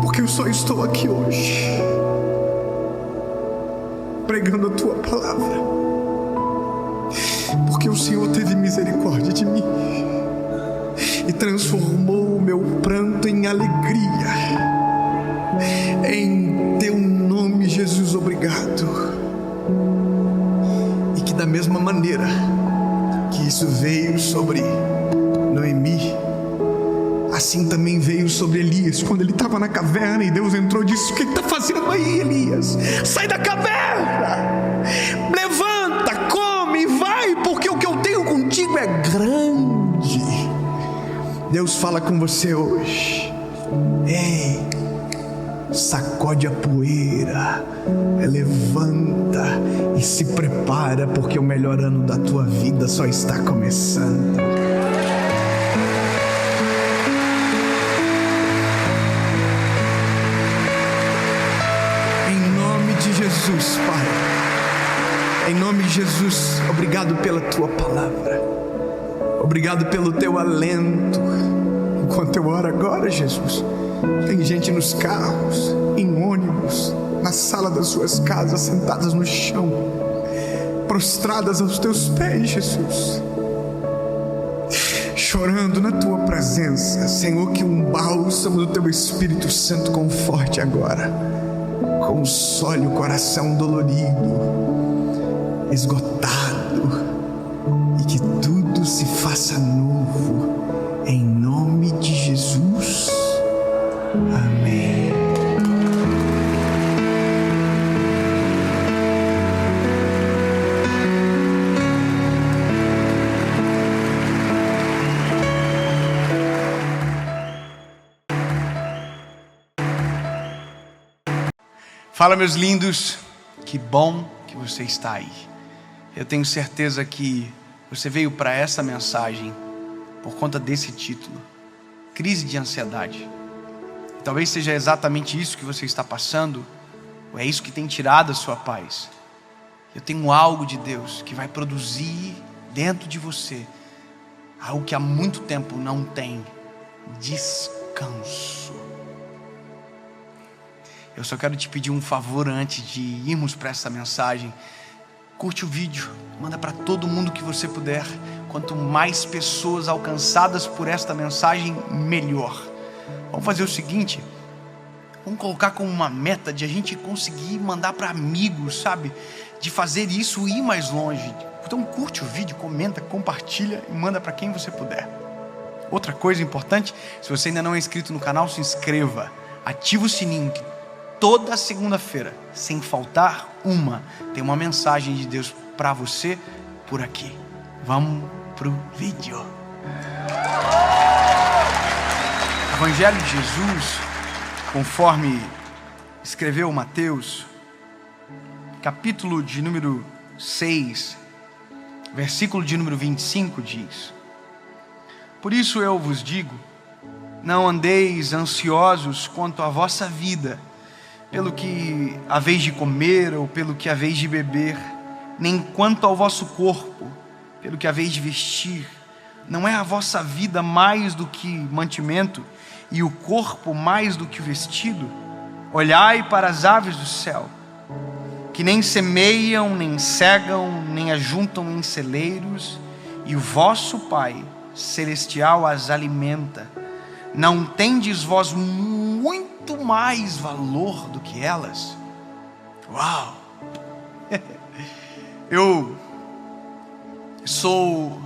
porque eu só estou aqui hoje, pregando a Tua palavra, porque o Senhor teve misericórdia de mim e transformou o meu pranto em alegria. Em Teu nome, Jesus, obrigado. E que da mesma maneira que isso veio sobre Noemi, assim também veio sobre Elias, quando ele estava na caverna e Deus entrou e disse: o que está fazendo aí, Elias? Sai da caverna, levanta, come e vai, porque o que eu tenho contigo é grande. Deus fala com você hoje: ei, sacode a poeira, levanta e se prepara, porque o melhor ano da tua vida só está começando. Jesus, Pai, em nome de Jesus, obrigado pela Tua palavra, obrigado pelo Teu alento. Enquanto eu oro agora, Jesus, tem gente nos carros, em ônibus, na sala das suas casas, sentadas no chão, prostradas aos Teus pés, Jesus, chorando na Tua presença. Senhor, que um bálsamo do Teu Espírito Santo conforte agora, console o coração dolorido, esgotado, e que tudo se faça novo, em nome de Jesus. Amém. Fala, meus lindos, que bom que você está aí. Eu tenho certeza que você veio para essa mensagem por conta desse título: crise de ansiedade. Talvez seja exatamente isso que você está passando, ou é isso que tem tirado a sua paz. Eu tenho algo de Deus que vai produzir dentro de você algo que há muito tempo não tem: descanso. Eu só quero te pedir um favor antes de irmos para essa mensagem. Curte o vídeo, manda para todo mundo que você puder. Quanto mais pessoas alcançadas por esta mensagem, melhor. Vamos fazer o seguinte: vamos colocar como uma meta de a gente conseguir mandar para amigos, sabe? de fazer isso ir mais longe. Então curte o vídeo, comenta, compartilha e manda para quem você puder. Outra coisa importante, se você ainda não é inscrito no canal, se inscreva. Ativa o sininho que toda segunda-feira, sem faltar tem uma mensagem de Deus para você por aqui. Vamos pro vídeo. Evangelho de Jesus, conforme escreveu Mateus, capítulo de número 6, versículo de número 25 diz: por isso eu vos digo, não andeis ansiosos quanto à vossa vida, pelo que haveis de comer ou pelo que haveis de beber, nem quanto ao vosso corpo, pelo que haveis de vestir. Não é a vossa vida mais do que mantimento, e o corpo mais do que o vestido? Olhai para as aves do céu, que nem semeiam, nem cegam, nem ajuntam em celeiros, e o vosso Pai celestial as alimenta. Não tendes vós muito mais valor do que elas? Uau! Eu sou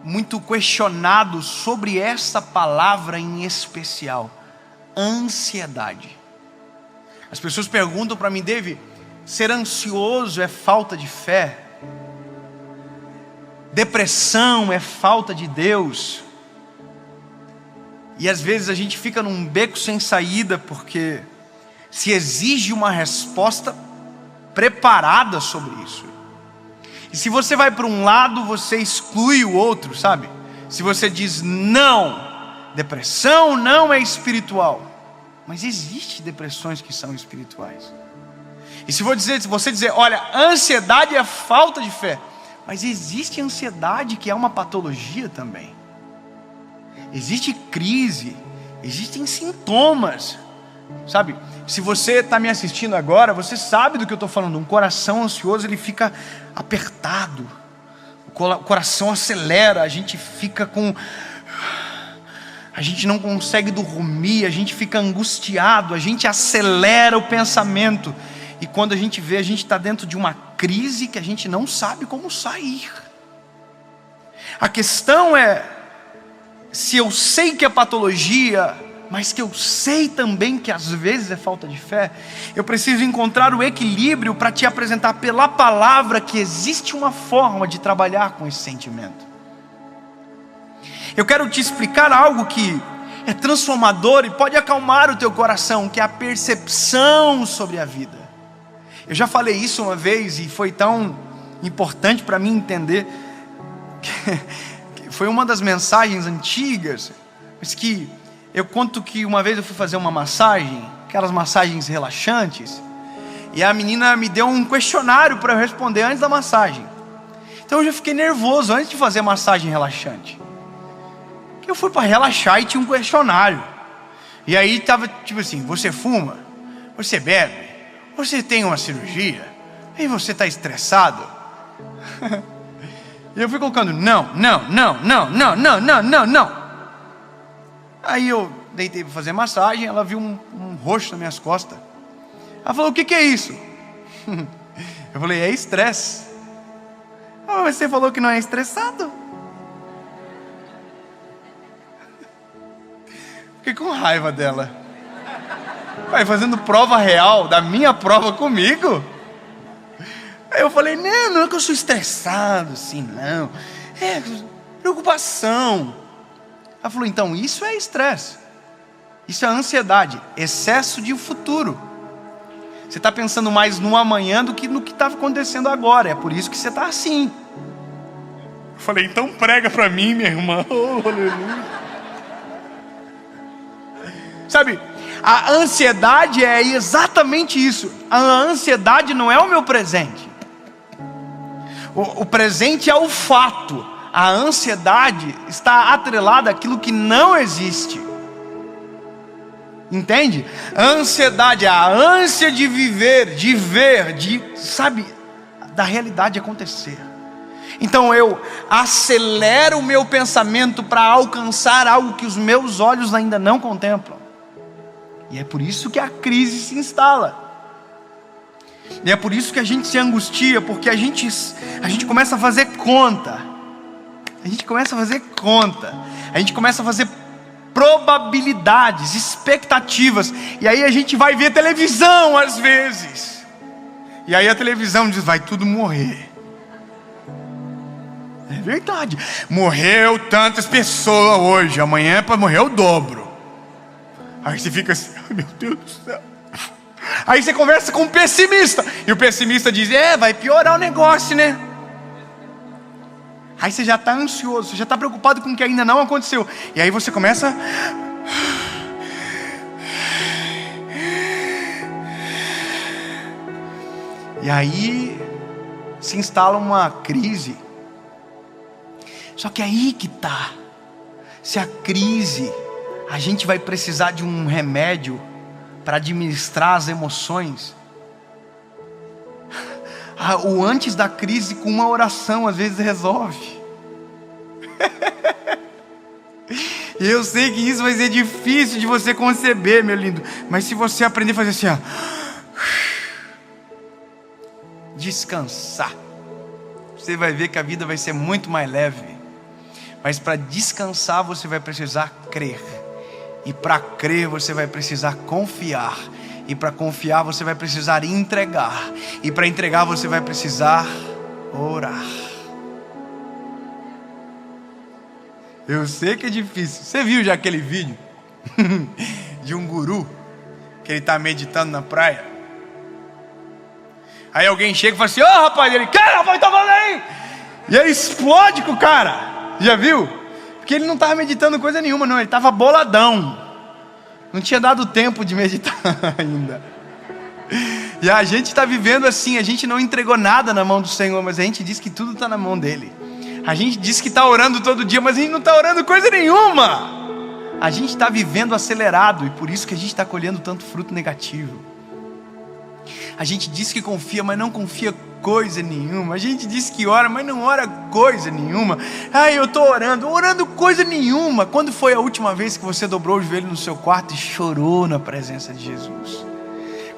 muito questionado sobre essa palavra em especial, ansiedade. As pessoas perguntam para mim: David, ser ansioso é falta de fé? Depressão é falta de Deus? E às vezes a gente fica num beco sem saída, porque se exige uma resposta preparada sobre isso. E se você vai para um lado, você exclui o outro, sabe? Se você diz não, depressão não é espiritual, mas existe depressões que são espirituais. E se você dizer, olha, ansiedade é falta de fé, mas existe ansiedade que é uma patologia também. Existe crise, existem sintomas, sabe? Se você está me assistindo agora, você sabe do que eu estou falando. Um coração ansioso, ele fica apertado, o coração acelera, a gente não consegue dormir, a gente fica angustiado, a gente acelera o pensamento, e quando a gente vê, a gente está dentro de uma crise que a gente não sabe como sair. A questão é, se eu sei que é patologia, mas que eu sei também que às vezes é falta de fé, eu preciso encontrar o equilíbrio para te apresentar pela palavra que existe uma forma de trabalhar com esse sentimento. Eu quero te explicar algo que é transformador e pode acalmar o teu coração, que é a percepção sobre a vida. Eu já falei isso uma vez e foi tão importante para mim entender que foi uma das mensagens antigas, mas que eu conto que uma vez eu fui fazer uma massagem, aquelas massagens relaxantes, e a menina me deu um questionário para eu responder antes da massagem. Então eu já fiquei nervoso antes de fazer a massagem relaxante. Eu fui para relaxar e tinha um questionário. E aí estava tipo assim: você fuma? Você bebe? Você tem uma cirurgia? E você está estressado? E eu fui colocando não. Aí eu deitei para fazer massagem, ela viu um roxo nas minhas costas. Ela falou: o que é isso? Eu falei: é estresse. Mas você falou que não é estressado. Fiquei com raiva dela. Vai fazendo prova real da minha prova comigo. Aí eu falei: não é que eu sou estressado assim, não. É preocupação. Ela falou: então isso é estresse. Isso é ansiedade, excesso de futuro. Você está pensando mais no amanhã do que no que está acontecendo agora. É por isso que você está assim. Eu falei: então prega para mim, minha irmã. Oh, aleluia. Sabe, a ansiedade é exatamente isso. A ansiedade não é o meu presente. O presente é o fato. A ansiedade está atrelada àquilo que não existe. Entende? A ansiedade é a ânsia de viver, de ver, sabe, da realidade acontecer. Então eu acelero o meu pensamento para alcançar algo que os meus olhos ainda não contemplam. E é por isso que a crise se instala. E é por isso que a gente se angustia, porque a gente começa a fazer conta. A gente começa a fazer conta. A gente começa a fazer probabilidades, expectativas. E aí a gente vai ver televisão às vezes. E aí a televisão diz: vai tudo morrer. É verdade. Morreu tantas pessoas hoje, amanhã é para morrer o dobro. Aí você fica assim: ai meu Deus do céu. Aí você conversa com um pessimista, e o pessimista diz: vai piorar o negócio, né? Aí você já está ansioso, você já está preocupado com o que ainda não aconteceu. E aí você começa... E aí se instala uma crise. Só que aí que tá. Se a crise, a gente vai precisar de um remédio para administrar as emoções. O antes da crise, com uma oração, às vezes resolve. E eu sei que isso vai ser difícil de você conceber, meu lindo. Mas se você aprender a fazer assim, ó, descansar, você vai ver que a vida vai ser muito mais leve. Mas para descansar você vai precisar crer. E para crer você vai precisar confiar. E para confiar você vai precisar entregar. E para entregar você vai precisar orar. Eu sei que é difícil. Você viu já aquele vídeo de um guru que ele está meditando na praia? Aí alguém chega e fala assim: ô rapaz, ele, que rapaz, tá falando aí? E ele explode com o cara. Já viu? Porque ele não estava meditando coisa nenhuma, não. Ele estava boladão. Não tinha dado tempo de meditar ainda. E a gente está vivendo assim. A gente não entregou nada na mão do Senhor, mas a gente diz que tudo está na mão dele. A gente diz que está orando todo dia, mas a gente não está orando coisa nenhuma. A gente está vivendo acelerado, e por isso que a gente está colhendo tanto fruto negativo. A gente diz que confia, mas não confia coisa nenhuma. A gente diz que ora, mas não ora coisa nenhuma. Eu estou orando coisa nenhuma. Quando foi a última vez que você dobrou o joelho no seu quarto e chorou na presença de Jesus?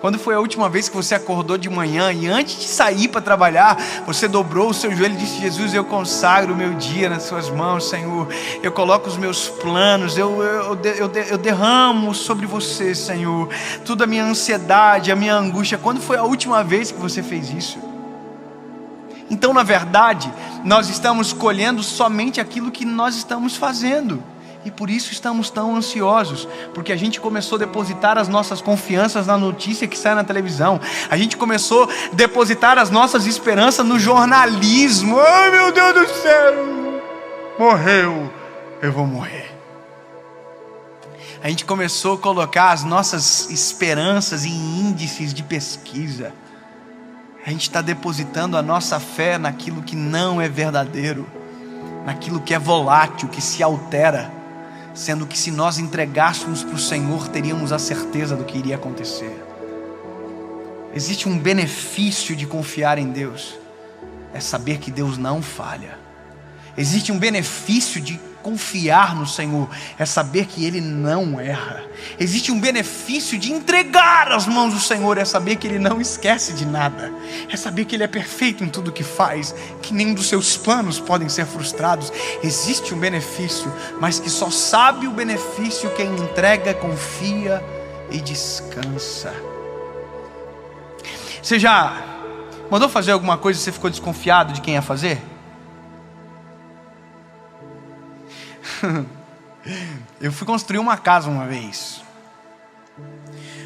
Quando foi a última vez que você acordou de manhã e antes de sair para trabalhar, você dobrou o seu joelho e disse: Jesus, eu consagro o meu dia nas suas mãos, Senhor. Eu coloco os meus planos, eu derramo sobre você, Senhor, toda a minha ansiedade, a minha angústia. Quando foi a última vez que você fez isso? Então, na verdade, nós estamos colhendo somente aquilo que nós estamos fazendo. E por isso estamos tão ansiosos, porque a gente começou a depositar as nossas confianças na notícia que sai na televisão. A gente começou a depositar as nossas esperanças no jornalismo. Ai meu Deus do céu, morreu, eu vou morrer. A gente começou a colocar as nossas esperanças em índices de pesquisa. A gente está depositando a nossa fé naquilo que não é verdadeiro, naquilo que é volátil, que se altera. Sendo que se nós entregássemos para o Senhor, teríamos a certeza do que iria acontecer. Existe um benefício de confiar em Deus, é saber que Deus não falha. Existe um benefício de confiar no Senhor, é saber que Ele não erra. Existe um benefício de entregar as mãos do Senhor, é saber que Ele não esquece de nada. É saber que Ele é perfeito em tudo que faz, que nenhum dos seus planos podem ser frustrados. Existe um benefício, mas que só sabe o benefício quem entrega, confia e descansa. Você já mandou fazer alguma coisa e você ficou desconfiado de quem ia fazer? Eu fui construir uma casa uma vez.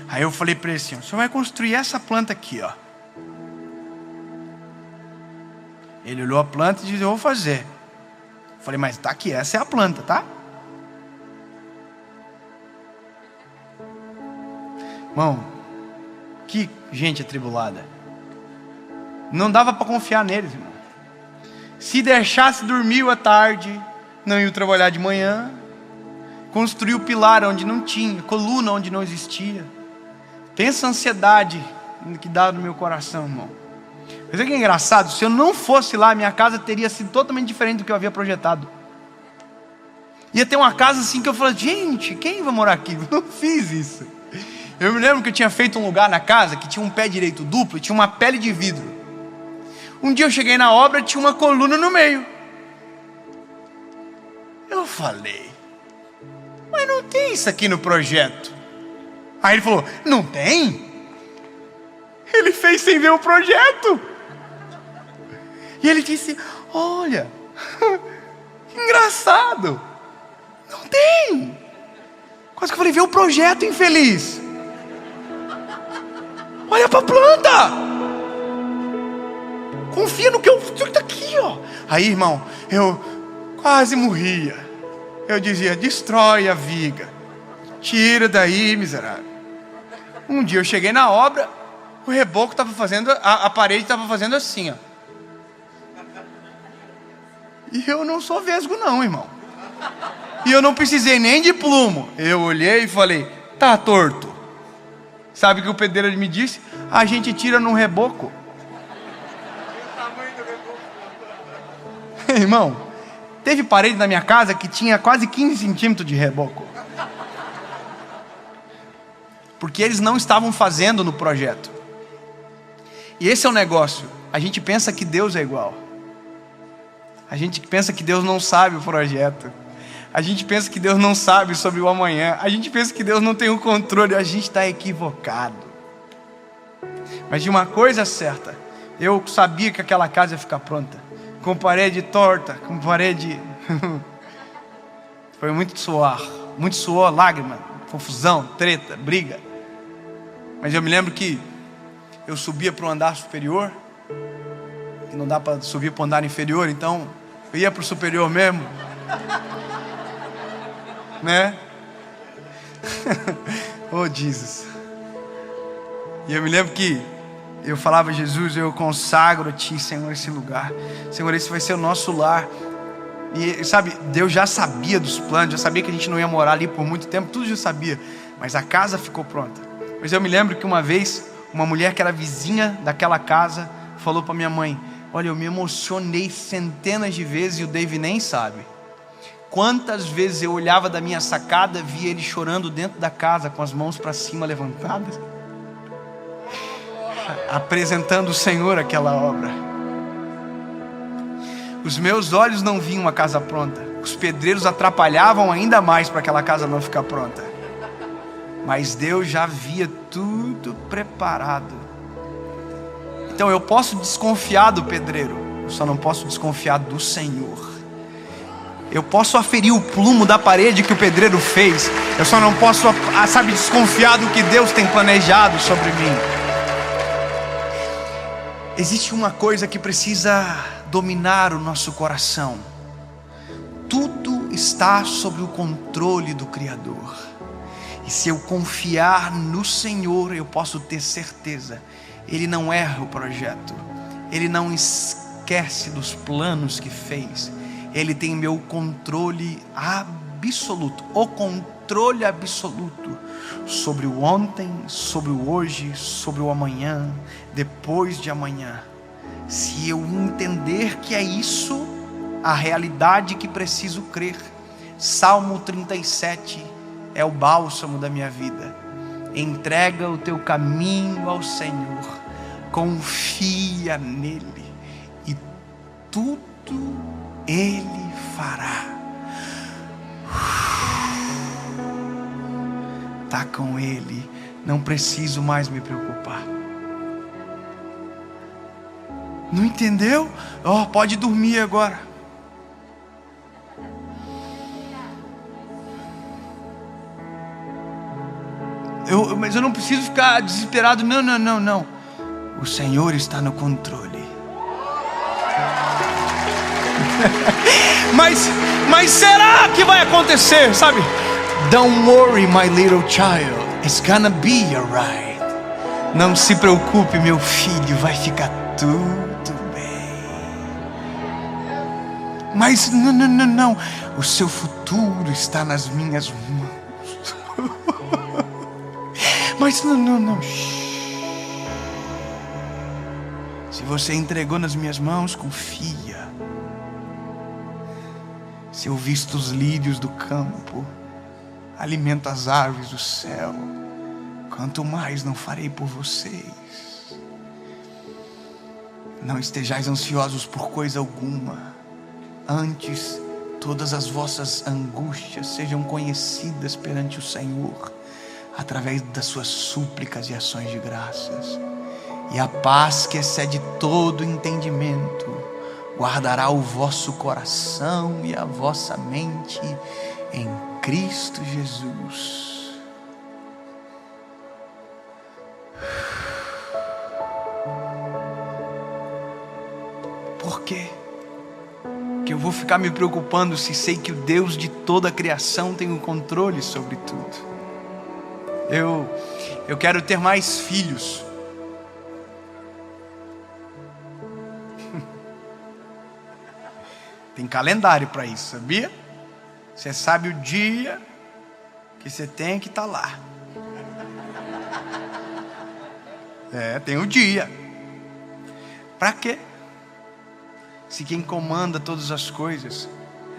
Aí eu falei para ele assim: o senhor vai construir essa planta aqui, ó. Ele olhou a planta e disse: eu vou fazer. Eu falei: mas tá aqui, essa é a planta, tá? Irmão, que gente atribulada. Não dava para confiar neles, irmão. Se deixasse dormir à tarde, não ia trabalhar de manhã. Construiu pilar onde não tinha, coluna onde não existia. Pensa a ansiedade que dá no meu coração, irmão. Mas é que é engraçado, se eu não fosse lá, minha casa teria sido totalmente diferente do que eu havia projetado. Ia ter uma casa assim que eu falei: gente, quem vai morar aqui? Eu não fiz isso. Eu me lembro que eu tinha feito um lugar na casa que tinha um pé direito duplo e tinha uma pele de vidro. Um dia eu cheguei na obra e tinha uma coluna no meio. Eu falei, mas não tem isso aqui no projeto. Aí ele falou, não tem? Ele fez sem ver o projeto. E ele disse, olha, engraçado, não tem. Quase que eu falei, vê o projeto, infeliz. Olha pra planta. Confia no que eu... Tá aqui, ó. Aí, irmão, eu quase morria. Eu dizia, destrói a viga. Tira daí, miserável. Um dia eu cheguei na obra, o reboco estava fazendo, a parede estava fazendo assim, ó. E eu não sou vesgo não, irmão. E eu não precisei nem de plumo. Eu olhei e falei, tá torto. Sabe o que o pedreiro me disse? A gente tira num reboco. Irmão, teve parede na minha casa que tinha quase 15 centímetros de reboco. Porque eles não estavam fazendo no projeto. E esse é o negócio. A gente pensa que Deus é igual. A gente pensa que Deus não sabe o projeto. A gente pensa que Deus não sabe sobre o amanhã. A gente pensa que Deus não tem o controle. A gente está equivocado. Mas de uma coisa certa, eu sabia que aquela casa ia ficar pronta. Com parede torta, com parede... Foi muito suor, lágrima, confusão, treta, briga. Mas eu me lembro que eu subia para o andar superior, que não dá para subir para o andar inferior, então eu ia para o superior mesmo, né? Oh Jesus. E eu me lembro que eu falava, Jesus, eu consagro a Ti, Senhor, esse lugar. Senhor, esse vai ser o nosso lar. E sabe, Deus já sabia dos planos, já sabia que a gente não ia morar ali por muito tempo, tudo já sabia. Mas a casa ficou pronta. Mas eu me lembro que uma vez, uma mulher que era vizinha daquela casa, falou para minha mãe, olha, eu me emocionei centenas de vezes e o Dave nem sabe. Quantas vezes eu olhava da minha sacada, via ele chorando dentro da casa, com as mãos para cima levantadas, apresentando o Senhor aquela obra. Os meus olhos não viam a casa pronta. Os pedreiros atrapalhavam ainda mais para aquela casa não ficar pronta. Mas Deus já havia tudo preparado. Então eu posso desconfiar do pedreiro, eu só não posso desconfiar do Senhor. Eu posso aferir o plumo da parede que o pedreiro fez, eu só não posso, desconfiar do que Deus tem planejado sobre mim. Existe uma coisa que precisa dominar o nosso coração. Tudo está sob o controle do Criador. E se eu confiar no Senhor, eu posso ter certeza, Ele não erra o projeto, Ele não esquece dos planos que fez. Ele tem meu controle absoluto, o controle absoluto sobre o ontem, sobre o hoje, sobre o amanhã, depois de amanhã. Se eu entender que é isso a realidade que preciso crer, Salmo 37 é o bálsamo da minha vida. Entrega o teu caminho ao Senhor, confia nele e tudo Ele fará. Tá com Ele, não preciso mais me preocupar. Não entendeu? Pode dormir agora. Mas eu não preciso ficar desesperado. Não. O Senhor está no controle. Mas será que vai acontecer, sabe? Don't worry, my little child, it's gonna be alright. Não se preocupe, meu filho, vai ficar tudo bem. Mas não, o seu futuro está nas minhas mãos. Mas não. Se você entregou nas minhas mãos, confia. Se eu visto os lírios do campo, alimento as aves do céu, quanto mais não farei por vocês. Não estejais ansiosos por coisa alguma, antes todas as vossas angústias sejam conhecidas perante o Senhor, através das suas súplicas e ações de graças. E a paz que excede todo entendimento guardará o vosso coração e a vossa mente em Cristo Jesus. Por quê? Que eu vou ficar me preocupando se sei que o Deus de toda a criação tem o controle sobre tudo. Eu quero ter mais filhos. Tem calendário para isso, sabia? Você sabe o dia que você tem que estar lá. Tem o dia. Para quê? Se quem comanda todas as coisas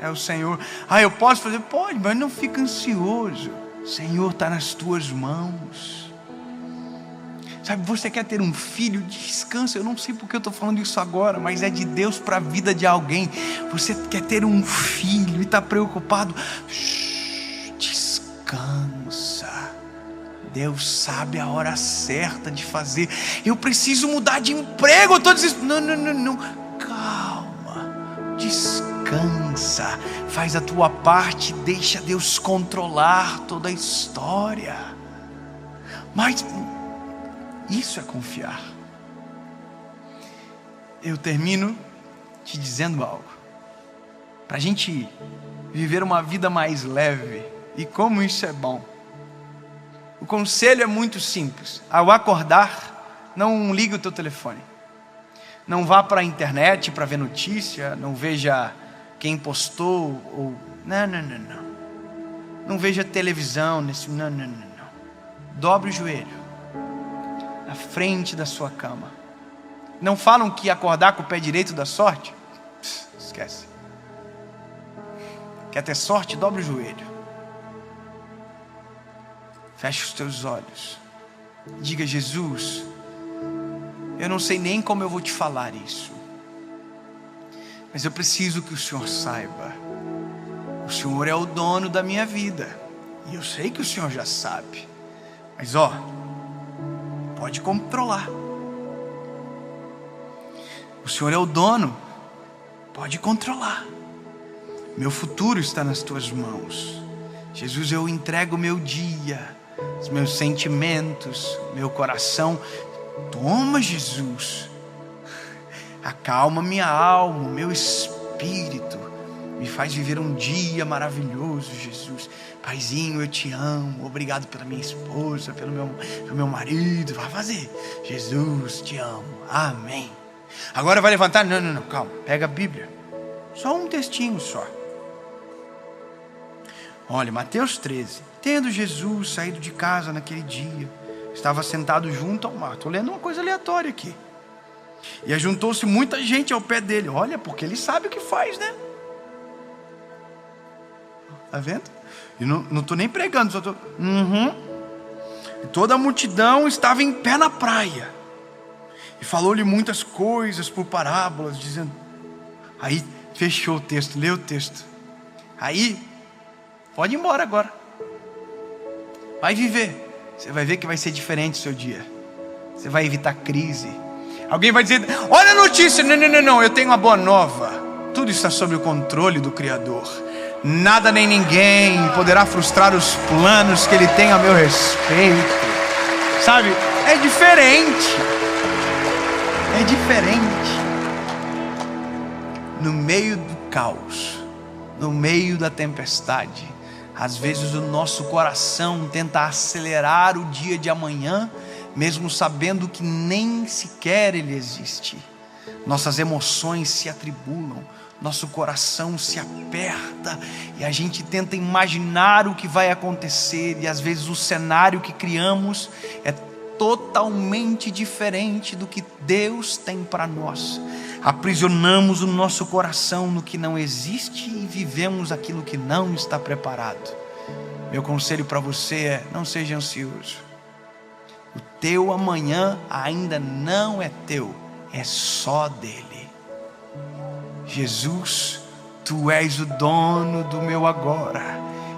é o Senhor. Eu posso fazer? Pode, mas não fica ansioso. O Senhor está nas tuas mãos. Sabe, você quer ter um filho? Descansa. Eu não sei porque eu estou falando isso agora, mas é de Deus para a vida de alguém. Você quer ter um filho e está preocupado? Descansa. Deus sabe a hora certa de fazer. Eu preciso mudar de emprego. Eu estou dizendo, não. Calma. Descansa. Faz a tua parte. Deixa Deus controlar toda a história. Mas isso é confiar. Eu termino te dizendo algo. Para a gente viver uma vida mais leve. E como isso é bom. O conselho é muito simples. Ao acordar, não ligue o teu telefone. Não vá para a internet para ver notícia. Não veja quem postou. Não. Não veja televisão. Não. Dobre o joelho na frente da sua cama. Não falam que acordar com o pé direito dá sorte? Esquece. Quer ter sorte? Dobre o joelho. Feche os teus olhos. Diga: Jesus, eu não sei nem como eu vou te falar isso, mas eu preciso que o Senhor saiba. O Senhor é o dono da minha vida. E eu sei que o Senhor já sabe. Mas pode controlar. O Senhor é o dono. Pode controlar. Meu futuro está nas tuas mãos. Jesus, eu entrego o meu dia, os meus sentimentos, meu coração. Toma, Jesus. Acalma minha alma, meu espírito. Me faz viver um dia maravilhoso, Jesus. Paizinho, eu te amo. Obrigado pela minha esposa, pelo meu marido. Vai fazer. Jesus, te amo. Amém. Agora vai levantar? Não, calma. Pega a Bíblia. Só um textinho só. Olha, Mateus 13. Tendo Jesus saído de casa naquele dia, estava sentado junto ao mar. Estou lendo uma coisa aleatória aqui. E ajuntou-se muita gente ao pé dele. Olha, porque ele sabe o que faz, né? Tá vendo? E não estou nem pregando, só estou... E toda a multidão estava em pé na praia. E falou-lhe muitas coisas por parábolas, dizendo... Aí fechou o texto, leu o texto. Aí, pode ir embora agora. Vai viver. Você vai ver que vai ser diferente o seu dia. Você vai evitar crise. Alguém vai dizer: olha a notícia. Não, eu tenho uma boa nova. Tudo está sob o controle do Criador. Nada nem ninguém poderá frustrar os planos que Ele tem a meu respeito. Sabe, é diferente. É diferente. No meio do caos, no meio da tempestade, às vezes o nosso coração tenta acelerar o dia de amanhã, mesmo sabendo que nem sequer ele existe. Nossas emoções se atribulam, nosso coração se aperta e a gente tenta imaginar o que vai acontecer, e às vezes o cenário que criamos é totalmente diferente do que Deus tem para nós. Aprisionamos o nosso coração no que não existe e vivemos aquilo que não está preparado. Meu conselho para você é: não seja ansioso. teu amanhã ainda não é teu, é só dele. Jesus, tu és o dono do meu agora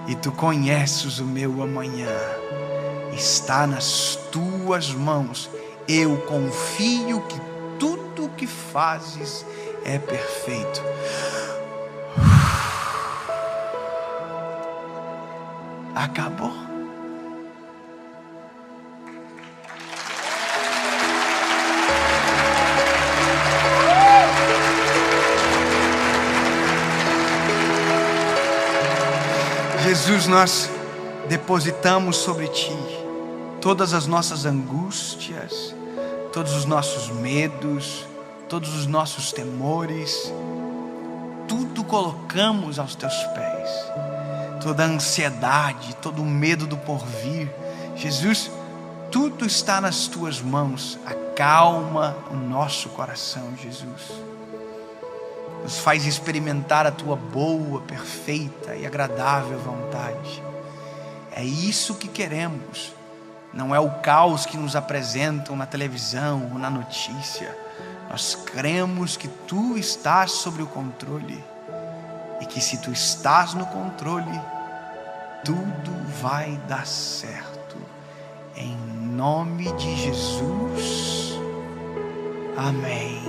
e tu conheces o meu amanhã. Está nas tuas mãos. Eu confio que tudo o que fazes é perfeito. Acabou. Jesus, nós depositamos sobre ti todas as nossas angústias, todos os nossos medos, todos os nossos temores, tudo colocamos aos teus pés, toda a ansiedade, todo o medo do porvir. Jesus, tudo está nas tuas mãos. Acalma o nosso coração, Jesus. Nos faz experimentar a tua boa, perfeita e agradável vontade. É isso que queremos. Não é o caos que nos apresentam na televisão ou na notícia. Nós cremos que tu estás sobre o controle. E que se tu estás no controle, tudo vai dar certo. Em nome de Jesus. Amém.